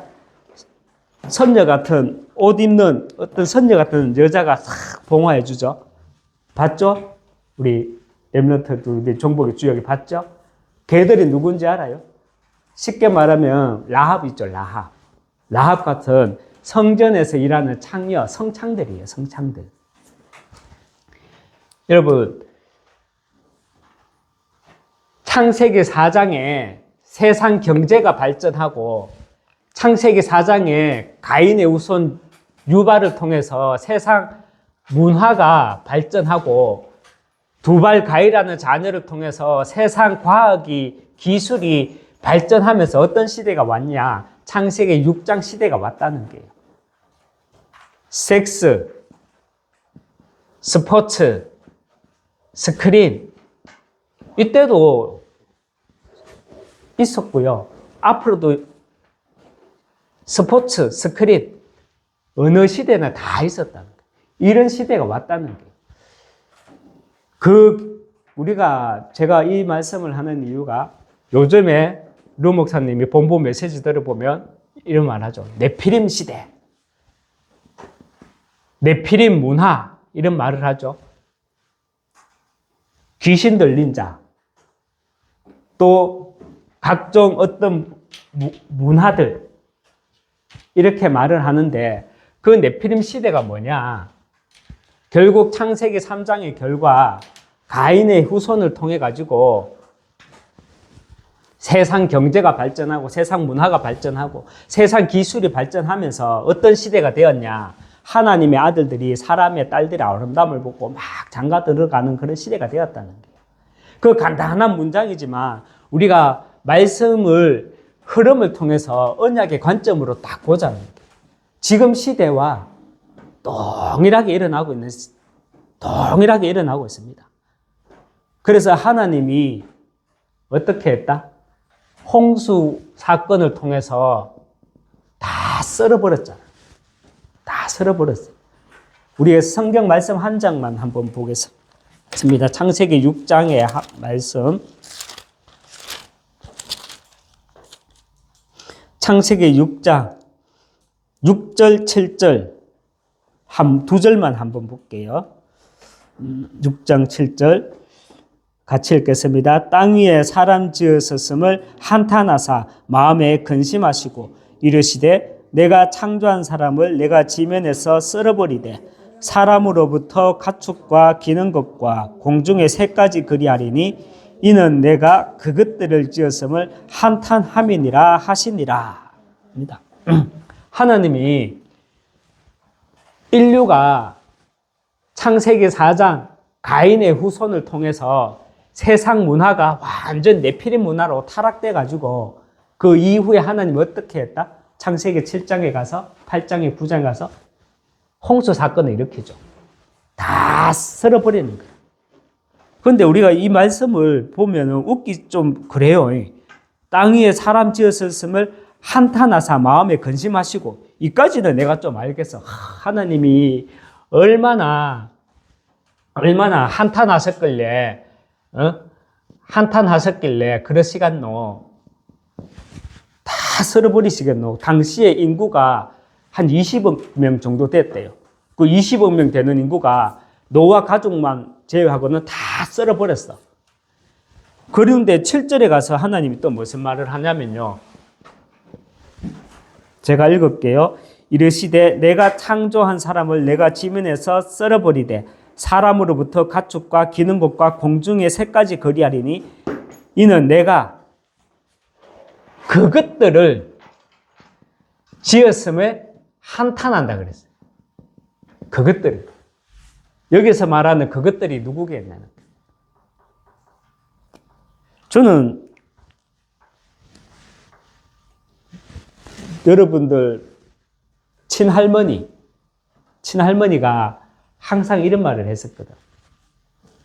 선녀 같은 옷 입는 어떤 선녀 같은 여자가 싹 봉화해 주죠. 봤죠? 우리 렘넌트 우리 종복의 주역이 봤죠? 걔들이 누군지 알아요? 쉽게 말하면 라합 있죠, 라합. 라합 같은 성전에서 일하는 창녀, 성창들이에요, 성창들. 여러분, 창세기 4장에 세상 경제가 발전하고 창세기 4장에 가인의 후손 유발을 통해서 세상 문화가 발전하고 두발 가이라는 자녀를 통해서 세상 과학이 기술이 발전하면서 어떤 시대가 왔냐? 창세기 6장 시대가 왔다는 거예요. 섹스, 스포츠, 스크린 이때도 있었고요. 앞으로도 스포츠, 스크린 어느 시대나 다 있었다는 거예요. 이런 시대가 왔다는 거예요. 제가 이 말씀을 하는 이유가 요즘에 루 목사님이 본부 메시지 들어보면 이런 말 하죠. 네피림 시대, 네피림 문화 이런 말을 하죠. 귀신 들린 자, 또 각종 어떤 문화들 이렇게 말을 하는데 그 네피림 시대가 뭐냐? 결국 창세기 3장의 결과 가인의 후손을 통해 가지고 세상 경제가 발전하고 세상 문화가 발전하고 세상 기술이 발전하면서 어떤 시대가 되었냐? 하나님의 아들들이 사람의 딸들의 아름다움을 보고 막 장가 들어가는 그런 시대가 되었다는 거예요. 그 간단한 문장이지만 우리가 말씀을 흐름을 통해서 언약의 관점으로 딱 보자는 거예요. 지금 시대와 동일하게 일어나고 있습니다. 그래서 하나님이 어떻게 했다? 홍수 사건을 통해서 다 썰어버렸잖아. 다 썰어버렸어요. 우리의 성경 말씀 한 장만 한번 보겠습니다. 창세기 6장의 말씀. 창세기 6장 6절 7절 두 절만 한번 볼게요. 6장 7절 같이 읽겠습니다. 땅 위에 사람 지으셨음을 한탄하사 마음에 근심하시고 이르시되 내가 창조한 사람을 내가 지면에서 썰어버리되 사람으로부터 가축과 기는 것과 공중의 새까지 그리하리니 이는 내가 그것들을 지었음을 한탄함이니라 하시니라. 입니다. 하나님이 인류가 창세기 4장 가인의 후손을 통해서 세상 문화가 완전 네피림 문화로 타락돼 가지고 그 이후에 하나님 어떻게 했다? 창세기 7장에 가서 8장에 9장에 가서 홍수 사건을 일으키죠. 다 썰어버리는 거예요. 그런데 우리가 이 말씀을 보면 웃기 좀 그래요. 땅 위에 사람 지었음을 한탄하사 마음에 근심하시고 이까지는 내가 좀 알겠어. 하나님이 얼마나 한탄하셨길래 한탄하셨길래 그러시겠노. 다 썰어버리시겠노. 당시에 인구가 한 20억 명 정도 됐대요. 그 20억 명 되는 인구가 노아 가족만 제외하고는 다 썰어버렸어. 그런데 7절에 가서 하나님이 또 무슨 말을 하냐면요. 제가 읽을게요. 이르시되 내가 창조한 사람을 내가 지면에서 썰어버리되 사람으로부터 가축과 기는 것과 공중의 새까지 거리하리니 이는 내가 그것들을 지었음에 한탄한다 그랬어요. 그것들. 여기서 말하는 그것들이 누구겠냐는. 저는 여러분들 친할머니가 항상 이런 말을 했었거든.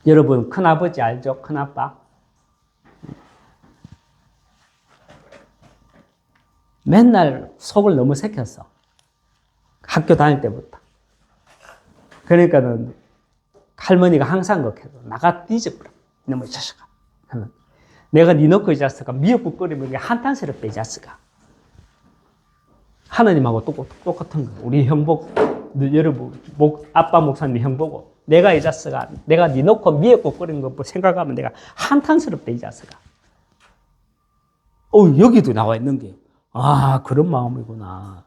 여러분 큰아버지 알죠? 큰아빠? 맨날 속을 너무 새겼어. 학교 다닐 때부터. 그러니까는 할머니가 항상 그렇게 해서 나가 뒤져버려. 너무 이 자식아. 내가 니 놓고 이 자식아 미역국 끓이면 한탄스럽다 이 자식아. 하나님하고 똑같은 거. 우리 형복, 여러분, 아빠 목사님 형보고 내가 이 자식아, 내가 니 놓고 미역국 끓이는 거 생각하면 내가 한탄스럽다 이 자식아. 여기도 나와 있는 게. 아, 그런 마음이구나.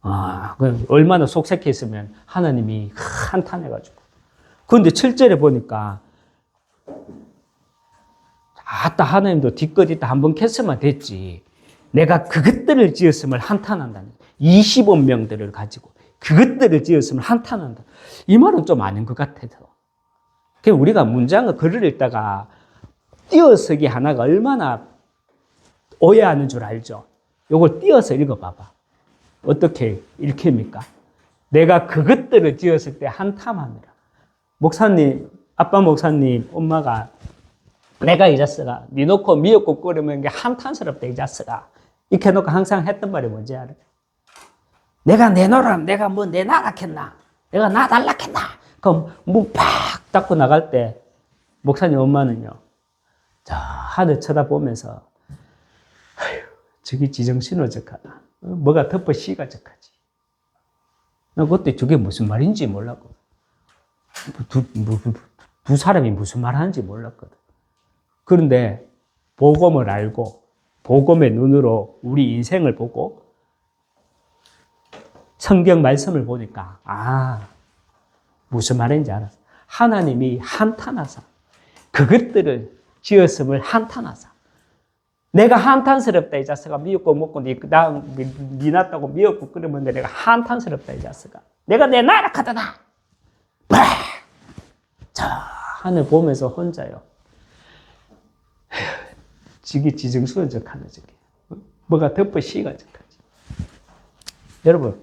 아, 얼마나 속색해 있으면 하나님이 한탄해가지고. 그런데 7절에 보니까, 아따, 하나님도 뒤끝 있다 한번 캤으면 됐지. 내가 그것들을 지었음을 한탄한다는. 20억 명들을 가지고 그것들을 지었음을 한탄한다. 이 말은 좀 아닌 것 같아서. 우리가 문장을 글을 읽다가 띄어쓰기 하나가 얼마나 오해하는 줄 알죠? 요걸 띄어서 읽어봐봐. 어떻게 읽힙니까? 내가 그것들을 지었을 때 한탄하느라. 목사님, 아빠 목사님, 엄마가 내가 이 자식아, 니 놓고 미역국 끓이면 이게 한탄스럽다 이 자식아. 이렇게 놓고 항상 했던 말이 뭔지 알아? 내가 내놓으라, 내가 뭐 내놔라겠나? 내가 놔달라겠나? 그럼 문 팍 닫고 나갈 때 목사님 엄마는요, 저 하늘 쳐다보면서 아휴, 저기 지정신호적하다. 뭐가 덮어 시가적하지. 나 그때 저게 무슨 말인지 몰랐거든. 두 사람이 무슨 말 하는지 몰랐거든. 그런데 복음을 알고 복음의 눈으로 우리 인생을 보고 성경 말씀을 보니까 무슨 말인지 알았어. 하나님이 한탄하사 그것들을 지었음을 한탄하사 내가 한탄스럽다 이 자식아. 미역국 먹고 니 낳았다고 미역국 끓이면 내가 한탄스럽다 이 자식아. 내가 내 나라 카드다. 자, 하늘 보면서 혼자요. 지기 지정수적하네 저게. 뭐가 덮어 시가적하지. 여러분,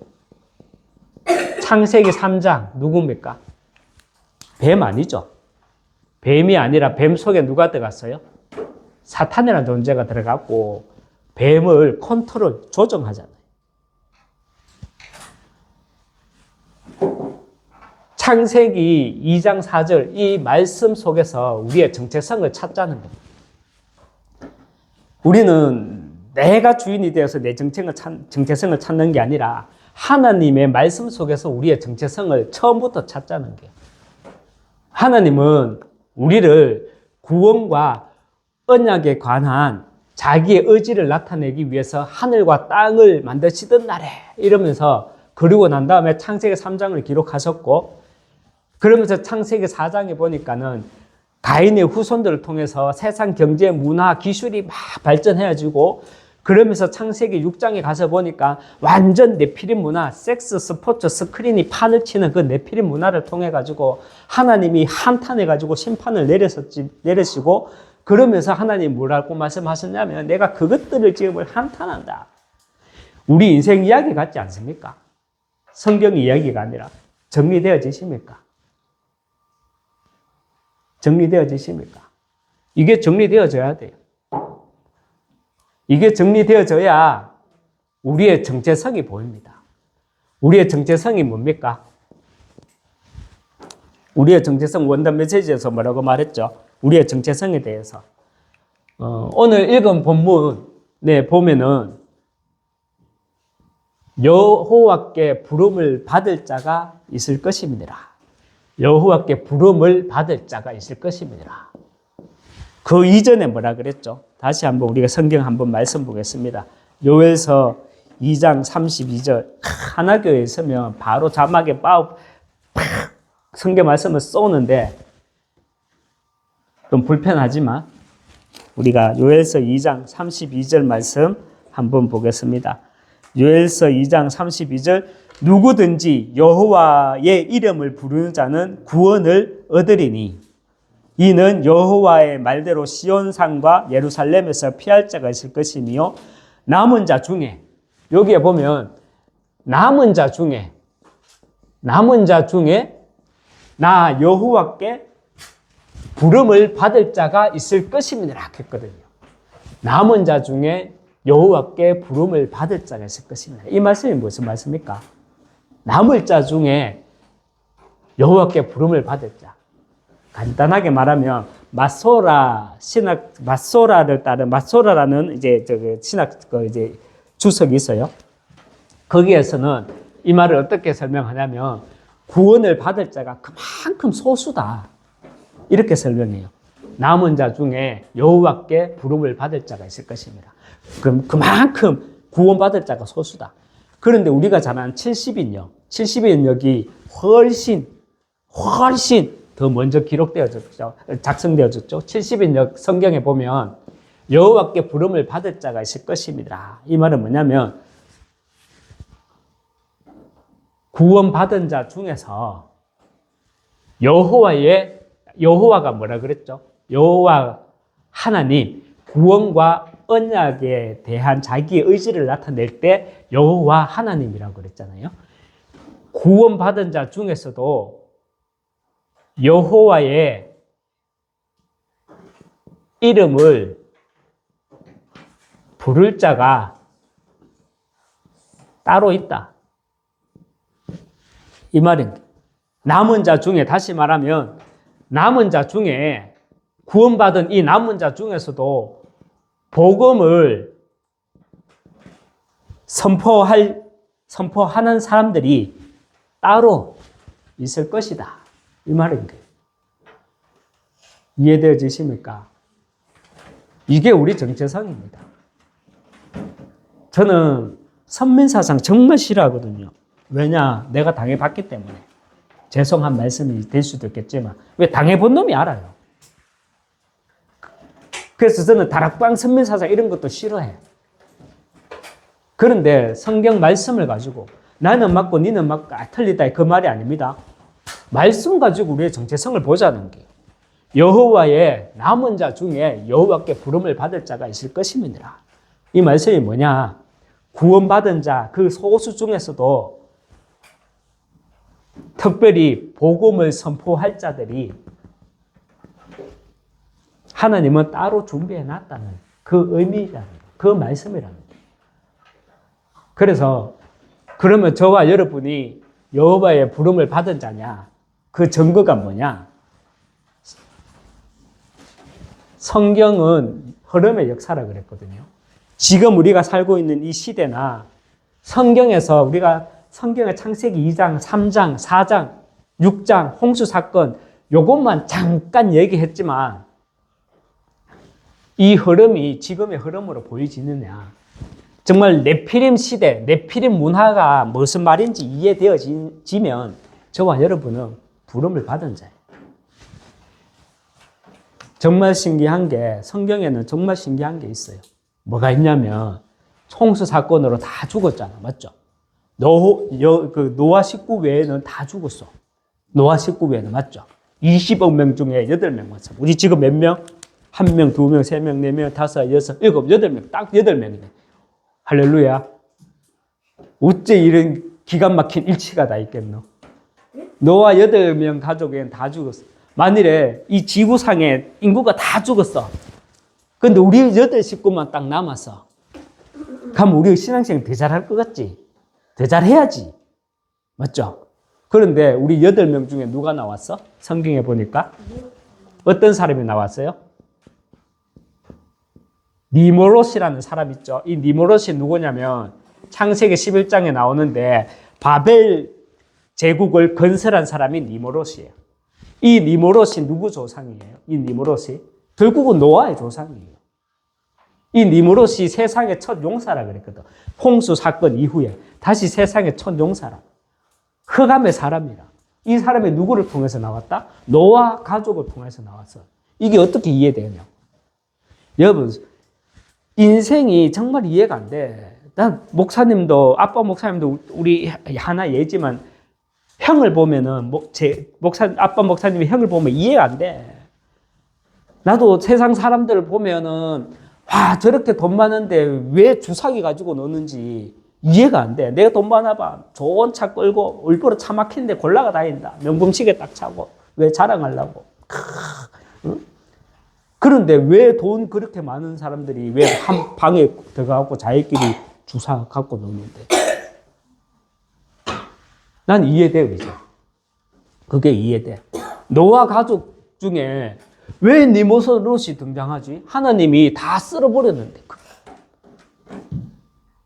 창세기 3장 누굽니까? 뱀 아니죠? 뱀이 아니라 뱀 속에 누가 들어갔어요? 사탄이라는 존재가 들어갔고 뱀을 컨트롤, 조정하잖아요. 창세기 2장 4절 이 말씀 속에서 우리의 정체성을 찾자는 겁니다. 우리는 내가 주인이 되어서 내 정체성을 찾는 게 아니라 하나님의 말씀 속에서 우리의 정체성을 처음부터 찾자는 거예요. 하나님은 우리를 구원과 언약에 관한 자기의 의지를 나타내기 위해서 하늘과 땅을 만드시던 날에 이러면서 그리고 난 다음에 창세기 3장을 기록하셨고 그러면서 창세기 4장에 보니까는 가인의 후손들을 통해서 세상 경제, 문화, 기술이 막 발전해가지고 그러면서 창세기 6장에 가서 보니까 완전 네피림 문화, 섹스, 스포츠, 스크린이 판을 치는 그 네피림 문화를 통해가지고 하나님이 한탄해가지고 심판을 내리시고 그러면서 하나님 뭐라고 말씀하셨냐면 내가 그것들을 지음을 한탄한다. 우리 인생 이야기 같지 않습니까? 성경 이야기가 아니라 정리되어지십니까? 정리되어지십니까? 이게 정리되어져야 돼요. 이게 정리되어져야 우리의 정체성이 보입니다. 우리의 정체성이 뭡니까? 우리의 정체성 원단 메시지에서 뭐라고 말했죠? 우리의 정체성에 대해서. 오늘 읽은 본문에 보면은 여호와께 부름을 받을 자가 있을 것입니다. 여호와께 부름을 받을 자가 있을 것입니다. 그 이전에 뭐라 그랬죠? 다시 한번 우리가 성경 한번 말씀 보겠습니다. 요엘서 2장 32절. 하나교에 있으면 바로 자막에 팍 성경 말씀을 쏘는데 좀 불편하지만 우리가 요엘서 2장 32절 말씀 한번 보겠습니다. 요엘서 2장 32절 누구든지 여호와의 이름을 부르는 자는 구원을 얻으리니 이는 여호와의 말대로 시온산과 예루살렘에서 피할 자가 있을 것이며 남은 자 중에 여기에 보면 남은 자 중에 나 여호와께 부름을 받을 자가 있을 것임이라 했거든요. 남은 자 중에 여호와께 부름을 받을 자가 있을 것입니다. 이 말씀이 무슨 말씀입니까? 남을 자 중에 여호와께 부름을 받을 자. 간단하게 말하면 마소라를 따른 마소라라는 이제 신학 이제 주석이 있어요. 거기에서는 이 말을 어떻게 설명하냐면 구원을 받을 자가 그만큼 소수다. 이렇게 설명해요. 남은 자 중에 여호와께 부름을 받을 자가 있을 것입니다. 그럼 그만큼 구원받을 자가 소수다. 그런데 우리가 잘 아는 70인역이 훨씬 더 먼저 기록되어졌죠. 작성되어졌죠. 70인역 성경에 보면 여호와께 부름을 받을 자가 있을 것입니다. 이 말은 뭐냐면 구원받은 자 중에서 여호와가 뭐라 그랬죠? 여호와 하나님 구원과 언약에 대한 자기의 의지를 나타낼 때 여호와 하나님이라고 그랬잖아요. 구원받은 자 중에서도 여호와의 이름을 부를 자가 따로 있다. 이 말입니다. 남은 자 중에, 다시 말하면 남은 자 중에, 구원받은 이 남은 자 중에서도 복음을 선포하는 사람들이 따로 있을 것이다. 이 말입니다. 이해되어지십니까? 이게 우리 정체성입니다. 저는 선민사상 정말 싫어하거든요. 왜냐? 내가 당해봤기 때문에. 죄송한 말씀이 될 수도 있겠지만 왜 당해본 놈이 알아요. 그래서 저는 다락방 선민사상 이런 것도 싫어해. 그런데 성경 말씀을 가지고 나는 맞고 니는 맞고 틀리다 그 말이 아닙니다. 말씀 가지고 우리의 정체성을 보자는 게 여호와의 남은 자 중에 여호와께 부름을 받을 자가 있을 것입니다. 이 말씀이 뭐냐? 구원받은 자 그 소수 중에서도 특별히 복음을 선포할 자들이 하나님은 따로 준비해 놨다는 그 의미라는 그 말씀이랍니다. 그래서 그러면 저와 여러분이 여호와의 부름을 받은 자냐? 그 증거가 뭐냐? 성경은 흐름의 역사라 그랬거든요. 지금 우리가 살고 있는 이 시대나 성경에서 우리가 성경의 창세기 2장, 3장, 4장, 6장, 홍수 사건 요것만 잠깐 얘기했지만 이 흐름이 지금의 흐름으로 보여지느냐? 정말 네피림 시대, 네피림 문화가 무슨 말인지 이해되어지면 저와 여러분은 부름을 받은 자예요. 정말 신기한 게 성경에는 정말 신기한 게 있어요. 뭐가 있냐면 홍수 사건으로 다 죽었잖아. 맞죠? 노아 식구 외에는 다 죽었어. 노아 식구 외에는 맞죠? 20억 명 중에 8명 왔어. 우리 지금 몇 명? 1명, 2명, 3명, 4명, 5, 6, 7, 8명. 딱 8명이네. 할렐루야. 어째 이런 기가 막힌 일치가 다 있겠노? 노아 8명 가족에는 다 죽었어. 만일에 이 지구상에 인구가 다 죽었어. 근데 우리 8식구만 딱 남았어. 그럼 우리 신앙생활 더 잘할 것 같지? 더 잘해야지. 맞죠? 그런데 우리 8명 중에 누가 나왔어? 성경에 보니까 어떤 사람이 나왔어요? 니모롯이라는 사람 있죠. 이 니모롯이 누구냐면 창세기 11장에 나오는데 바벨 제국을 건설한 사람이 니모롯이에요. 이 니모롯이 누구 조상이에요? 이 니모롯이 결국은 노아의 조상이에요. 이 니모롯이 세상의 첫 용사라 그랬거든. 홍수 사건 이후에 다시 세상의 첫 용사라. 흑암의 사람이라. 이 사람이 누구를 통해서 나왔다? 노아 가족을 통해서 나왔어. 이게 어떻게 이해되냐? 여러분, 인생이 정말 이해가 안 돼. 난 목사님도, 아빠 목사님도 우리 하나 예지만 형을 보면은, 아빠 목사님이 형을 보면 이해가 안 돼. 나도 세상 사람들을 보면은, 와, 저렇게 돈 많은데 왜 주사기 가지고 노는지 이해가 안 돼. 내가 돈 많아봐. 좋은 차 끌고 일부러 차 막히는데 골라가 다닌다. 명품시계 딱 차고. 왜 자랑하려고. 응? 그런데 왜 돈 그렇게 많은 사람들이 왜 한 방에 들어가고 자기끼리 주사 갖고 노는데. 난 이해돼, 그죠? 그게 이해돼. 노아 가족 중에 왜 니모롯이 등장하지? 하나님이 다 쓸어버렸는데.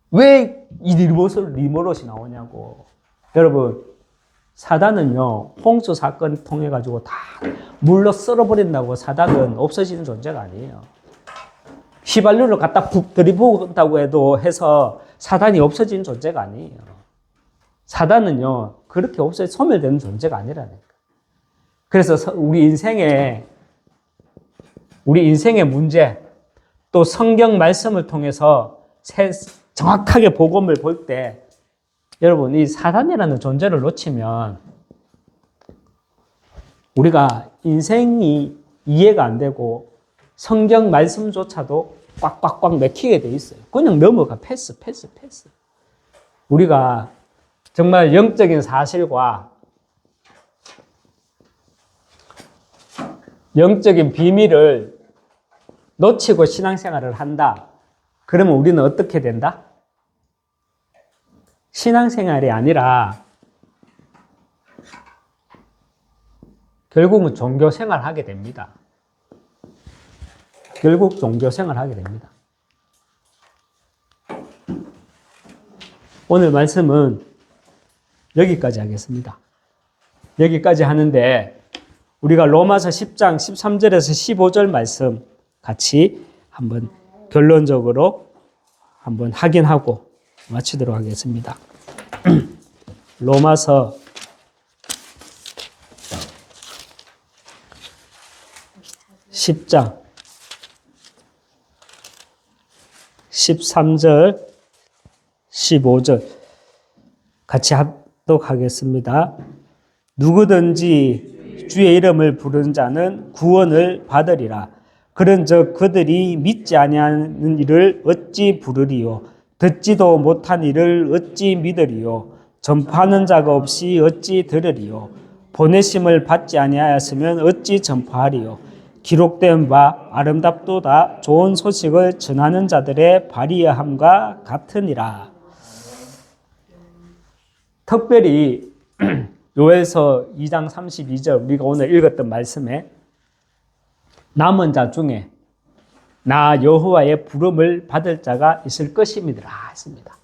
왜 이 니모롯이 나오냐고. 여러분, 사단은요, 홍수 사건 통해가지고 다 물로 썰어버린다고 사단은 없어지는 존재가 아니에요. 휘발유를 갖다 푹 들이부은다고 해서 사단이 없어지는 존재가 아니에요. 사단은요, 그렇게 소멸되는 존재가 아니라니까. 그래서 우리 인생의 문제, 또 성경 말씀을 통해서 정확하게 복음을 볼 때, 여러분, 이 사단이라는 존재를 놓치면 우리가 인생이 이해가 안 되고 성경 말씀조차도 꽉꽉꽉 맥히게 돼 있어요. 그냥 넘어가. 패스. 우리가 정말 영적인 사실과 영적인 비밀을 놓치고 신앙생활을 한다. 그러면 우리는 어떻게 된다? 신앙생활이 아니라 결국은 종교생활 하게 됩니다. 결국 종교생활 하게 됩니다. 오늘 말씀은 여기까지 하겠습니다. 여기까지 하는데 우리가 로마서 10장 13절에서 15절 말씀 같이 한번 결론적으로 한번 확인하고 마치도록 하겠습니다. 로마서 10장 13절 15절 같이 하도록 하겠습니다. 누구든지 주의 이름을 부르는 자는 구원을 받으리라. 그런즉 그들이 믿지 아니하는 이를 어찌 부르리요? 듣지도 못한 이를 어찌 믿으리요? 전파하는 자가 없이 어찌 들으리요? 보내심을 받지 아니하였으면 어찌 전파하리요? 기록된 바 아름답도다 좋은 소식을 전하는 자들의 발의함과 같으니라. 특별히 요엘서 2장 32절 우리가 오늘 읽었던 말씀에 남은 자 중에 나 여호와의 부름을 받을 자가 있을 것임이더라 했습니다.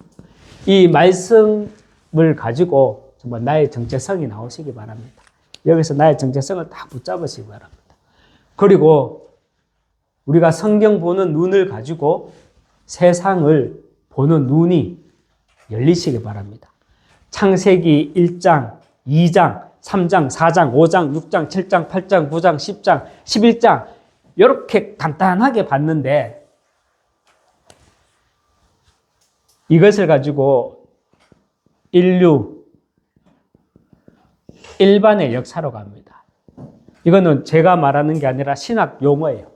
이 말씀을 가지고 정말 나의 정체성이 나오시기 바랍니다. 여기서 나의 정체성을 딱 붙잡으시기 바랍니다. 그리고 우리가 성경 보는 눈을 가지고 세상을 보는 눈이 열리시기 바랍니다. 창세기 1장, 2장, 3장, 4장, 5장, 6장, 7장, 8장, 9장, 10장, 11장 이렇게 간단하게 봤는데 이것을 가지고 인류 일반의 역사로 갑니다. 이거는 제가 말하는 게 아니라 신학 용어예요.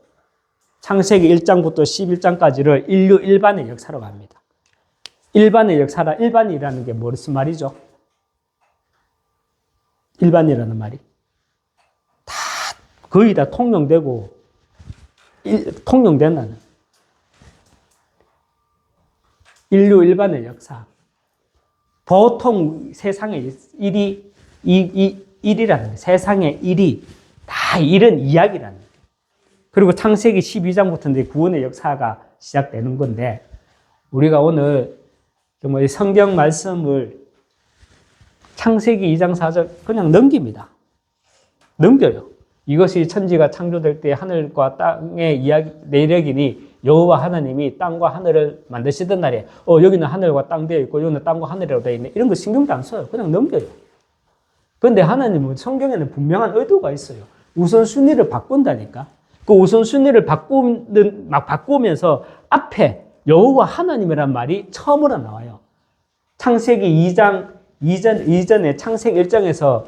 창세기 1장부터 11장까지를 인류 일반의 역사로 갑니다. 일반의 역사라, 일반이라는 게 무슨 말이죠? 일반이라는 말이 거의 다 통용되고 통용된다는 인류 일반의 역사. 보통 세상의 일이라는 게 세상의 일이 다 이런 이야기라는 게 그리고 창세기 12장부터 이제 구원의 역사가 시작되는 건데, 우리가 오늘 정말 이 성경 말씀을 창세기 2장 4절 그냥 넘깁니다. 넘겨요. 이것이 천지가 창조될 때 하늘과 땅의 이야기, 내력이니 여호와 하나님이 땅과 하늘을 만드시던 날에 여기는 하늘과 땅 되어 있고 여기는 땅과 하늘이라고 되어 있네. 이런 거 신경도 안 써요. 그냥 넘겨요. 그런데 하나님은 성경에는 분명한 의도가 있어요. 우선순위를 바꾼다니까. 그 우선순위를 바꾸면서 앞에 여호와 하나님이란 말이 처음으로 나와요. 창세기 2장 이전에 창세기 1장에서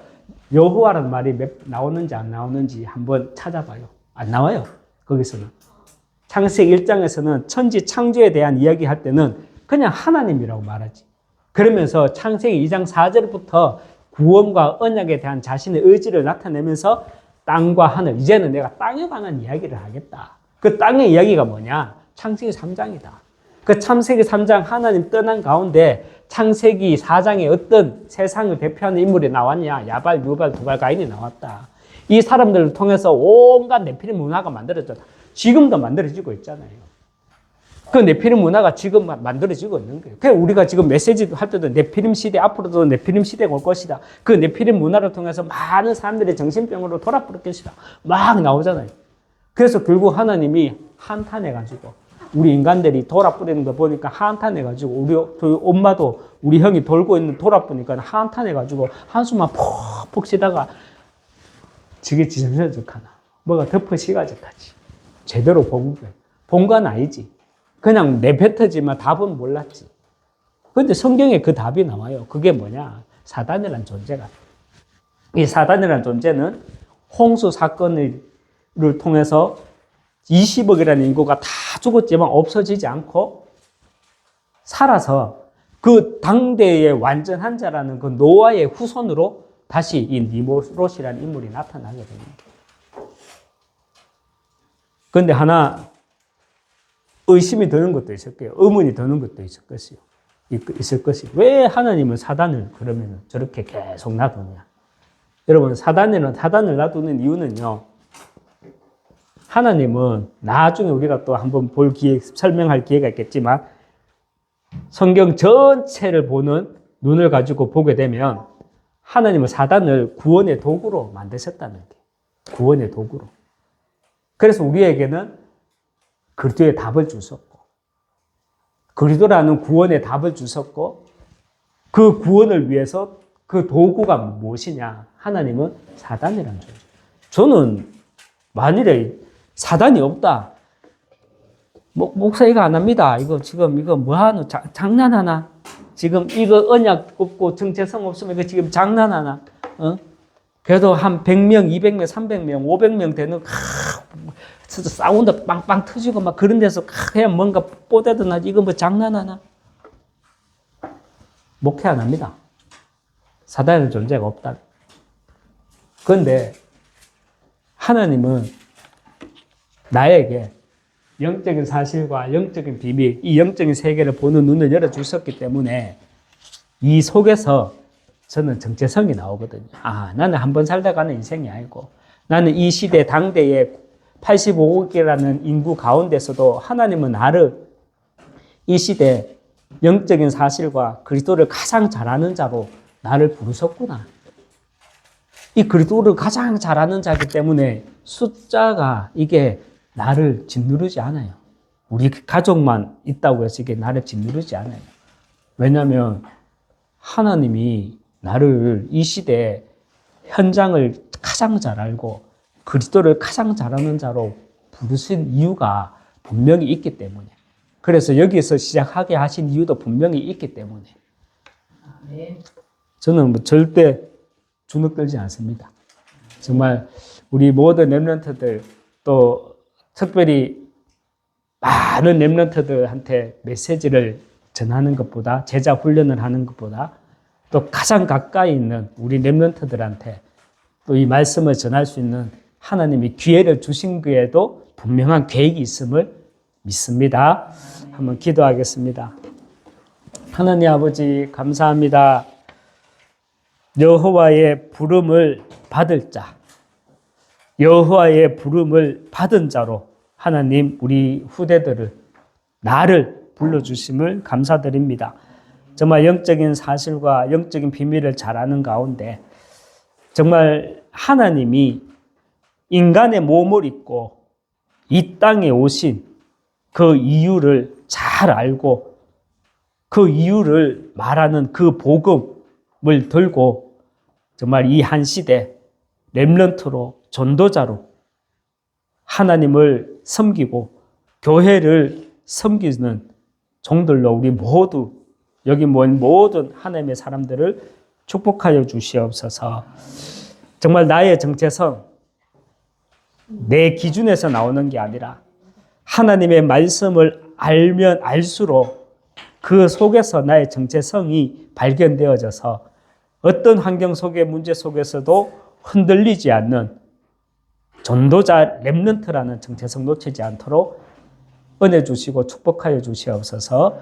여호와라는 말이 나오는지 안 나오는지 한번 찾아봐요. 안 나와요. 거기서는. 창세기 1장에서는 천지 창조에 대한 이야기 할 때는 그냥 하나님이라고 말하지. 그러면서 창세기 2장 4절부터 구원과 언약에 대한 자신의 의지를 나타내면서 땅과 하늘, 이제는 내가 땅에 관한 이야기를 하겠다. 그 땅의 이야기가 뭐냐? 창세기 3장이다. 그 창세기 3장 하나님 떠난 가운데 창세기 4장에 어떤 세상을 대표하는 인물이 나왔냐? 야발, 유발, 두발, 가인이 나왔다. 이 사람들을 통해서 온갖 네피림 문화가 만들어졌다. 지금도 만들어지고 있잖아요. 그 네피림 문화가 지금 만들어지고 있는 거예요. 그래서 우리가 지금 메시지 할 때도 네피림 시대, 앞으로도 네피림 시대가 올 것이다. 그 네피림 문화를 통해서 많은 사람들이 정신병으로 돌아버릴 것이다. 막 나오잖아요. 그래서 결국 하나님이 한탄해가지고 우리 인간들이 돌아버리는 거 보니까 한탄해가지고 우리 엄마도 우리 형이 돌고 있는 돌아보니까 한탄해가지고 한숨만 푹푹 쉬다가 저게 지저적하나 뭐가 덮어시가적하지. 제대로 본 건 아니지. 그냥 내뱉어지만 답은 몰랐지. 그런데 성경에 그 답이 나와요. 그게 뭐냐? 사단이라는 존재가. 이 사단이라는 존재는 홍수 사건을 통해서 20억이라는 인구가 다 죽었지만 없어지지 않고 살아서 그 당대의 완전한 자라는 그 노아의 후손으로 다시 이 니모롯이라는 인물이 나타나게 됩니다. 그런데 하나 의심이 드는 것도 있을 거예요. 의문이 드는 것도 있을 것이요. 왜 하나님은 사단을 그러면 저렇게 계속 놔두냐? 여러분, 사단을 놔두는 이유는요. 하나님은 나중에 우리가 또 한번 설명할 기회가 있겠지만 성경 전체를 보는 눈을 가지고 보게 되면 하나님은 사단을 구원의 도구로 만드셨다는 게 구원의 도구로. 그래서 우리에게는 그리스도의 답을 주셨고 그리스도라는 구원의 답을 주셨고 그 구원을 위해서 그 도구가 무엇이냐? 하나님은 사단이라는 존재. 저는 만일에 사단이 없다. 목사 이거 안 합니다. 이거 뭐하노? 장난하나? 지금 이거 언약 없고 정체성 없으면 이거 지금 장난하나? 그래도 한 100명, 200명, 300명, 500명 되는 사운드 빵빵 터지고 막 그런 데서 그냥 뭔가 뽀대든 하지 이거 뭐 장난하나? 목회 안 합니다. 사단의 존재가 없다. 그런데 하나님은 나에게 영적인 사실과 영적인 비밀, 이 영적인 세계를 보는 눈을 열어주셨기 때문에 이 속에서 저는 정체성이 나오거든요. 나는 한번 살다 가는 인생이 아니고 나는 이 시대 당대의 85억이라는 인구 가운데서도 하나님은 나를 이 시대 영적인 사실과 그리스도를 가장 잘 아는 자로 나를 부르셨구나. 이 그리스도를 가장 잘 아는 자이기 때문에 숫자가 이게 나를 짓누르지 않아요. 우리 가족만 있다고 해서 이게 나를 짓누르지 않아요. 왜냐하면 하나님이 나를 이 시대 현장을 가장 잘 알고 그리스도를 가장 잘 아는 자로 부르신 이유가 분명히 있기 때문에 그래서 여기서 시작하게 하신 이유도 분명히 있기 때문에 저는 절대 주눅들지 않습니다. 정말 우리 모든 렘넌트들 또 특별히 많은 렘넌트들한테 메시지를 전하는 것보다 제자 훈련을 하는 것보다 또 가장 가까이 있는 우리 렘넌트들한테 또 이 말씀을 전할 수 있는 하나님이 기회를 주신 그에도 분명한 계획이 있음을 믿습니다. 한번 기도하겠습니다. 하나님 아버지 감사합니다. 여호와의 부름을 받을 자 여호와의 부름을 받은 자로 하나님 우리 후대들을 나를 불러주심을 감사드립니다. 정말 영적인 사실과 영적인 비밀을 잘 아는 가운데 정말 하나님이 인간의 몸을 입고 이 땅에 오신 그 이유를 잘 알고 그 이유를 말하는 그 복음을 들고 정말 이 한 시대 렘넌트로 전도자로 하나님을 섬기고 교회를 섬기는 종들로 우리 모두 여기 모인 모든 하나님의 사람들을 축복하여 주시옵소서. 정말 나의 정체성 내 기준에서 나오는 게 아니라 하나님의 말씀을 알면 알수록 그 속에서 나의 정체성이 발견되어져서 어떤 환경 속의 문제 속에서도 흔들리지 않는 전도자 렘넌트라는 정체성 놓치지 않도록 은혜 주시고 축복하여 주시옵소서.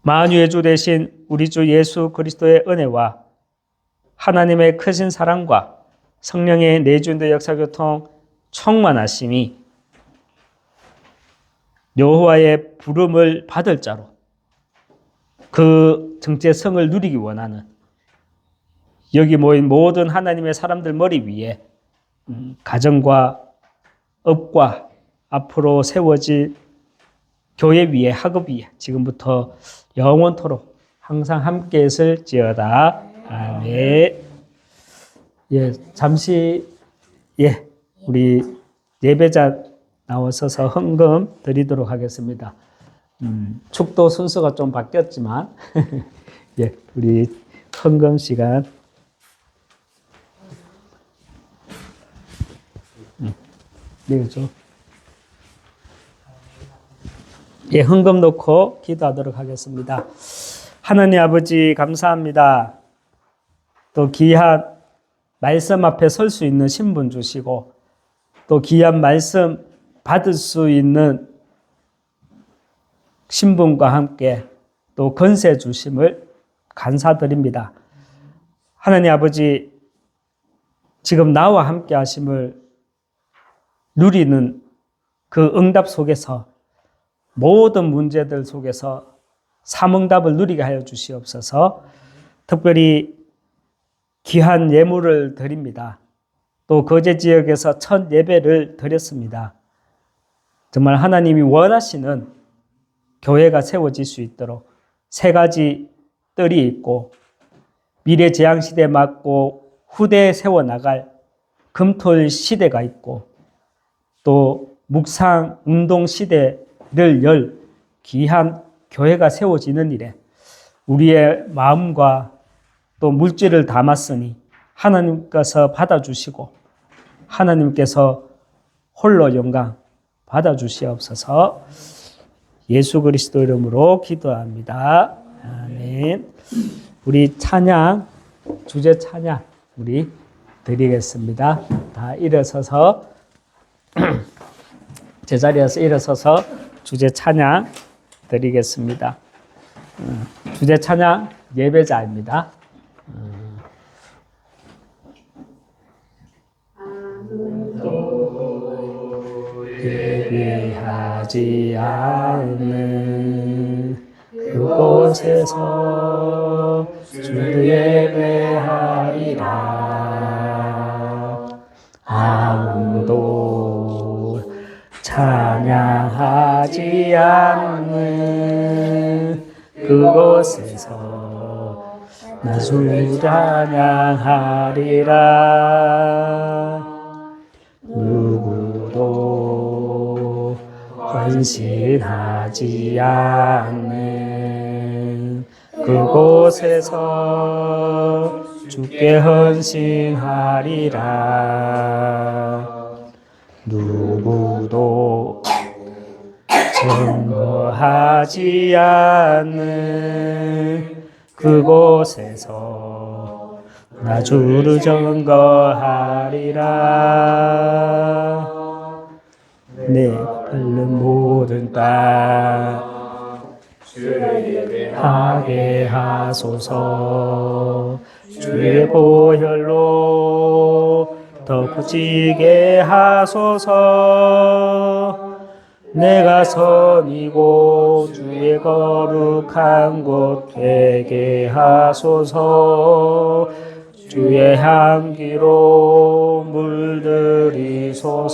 만유의 주 되신 우리 주 예수 그리스도의 은혜와 하나님의 크신 사랑과 성령의 내주인도 역사교통 충만하심이 여호와의 부름을 받을 자로 그 정체성을 누리기 원하는 여기 모인 모든 하나님의 사람들 머리 위에 가정과 업과 앞으로 세워질 교회 위에 학업 위에 지금부터 영원토록 항상 함께 있을지어다. 아멘. 예, 잠시 우리 예배자 나오셔서 헌금 드리도록 하겠습니다. 축도 순서가 좀 바뀌었지만 우리 헌금 시간. 그렇죠. 헌금 놓고 기도하도록 하겠습니다. 하나님 아버지 감사합니다. 또 귀한 말씀 앞에 설 수 있는 신분 주시고 또 귀한 말씀 받을 수 있는 신분과 함께 또 권세 주심을 감사드립니다. 하나님 아버지 지금 나와 함께 하심을 누리는 그 응답 속에서 모든 문제들 속에서 삼응답을 누리게 하여 주시옵소서. 특별히 귀한 예물을 드립니다. 또 거제 지역에서 첫 예배를 드렸습니다. 정말 하나님이 원하시는 교회가 세워질 수 있도록 세 가지 뜰이 있고 미래 재앙 시대에 맞고 후대에 세워나갈 금토일 시대가 있고 또 묵상 운동 시대를 열 귀한 교회가 세워지는 일에 우리의 마음과 또 물질을 담았으니 하나님께서 받아주시고 하나님께서 홀로 영광 받아주시옵소서. 예수 그리스도 이름으로 기도합니다. 아멘. 우리 찬양, 주제 찬양 우리 드리겠습니다. 다 일어서서 제자리에서 일어서서 주제 찬양 드리겠습니다. 주제 찬양 예배자입니다. 예배하지 않는 그곳에서 주를 예배하리라. 아무도 찬양하지 않는 그곳에서 나 주 찬양하리라. 누구도 헌신하지 않는 그곳에서 주께 헌신하리라. 누구도 증거하지 않는 그곳에서 나 주를 증거하리라. 내 흘른 모든 땅 하게 하소서. 주의 보혈로 덮으시게 하소서. 내가 선이고 주의 거룩한 곳 되게 하소서. 주의 향기로 물들이소서.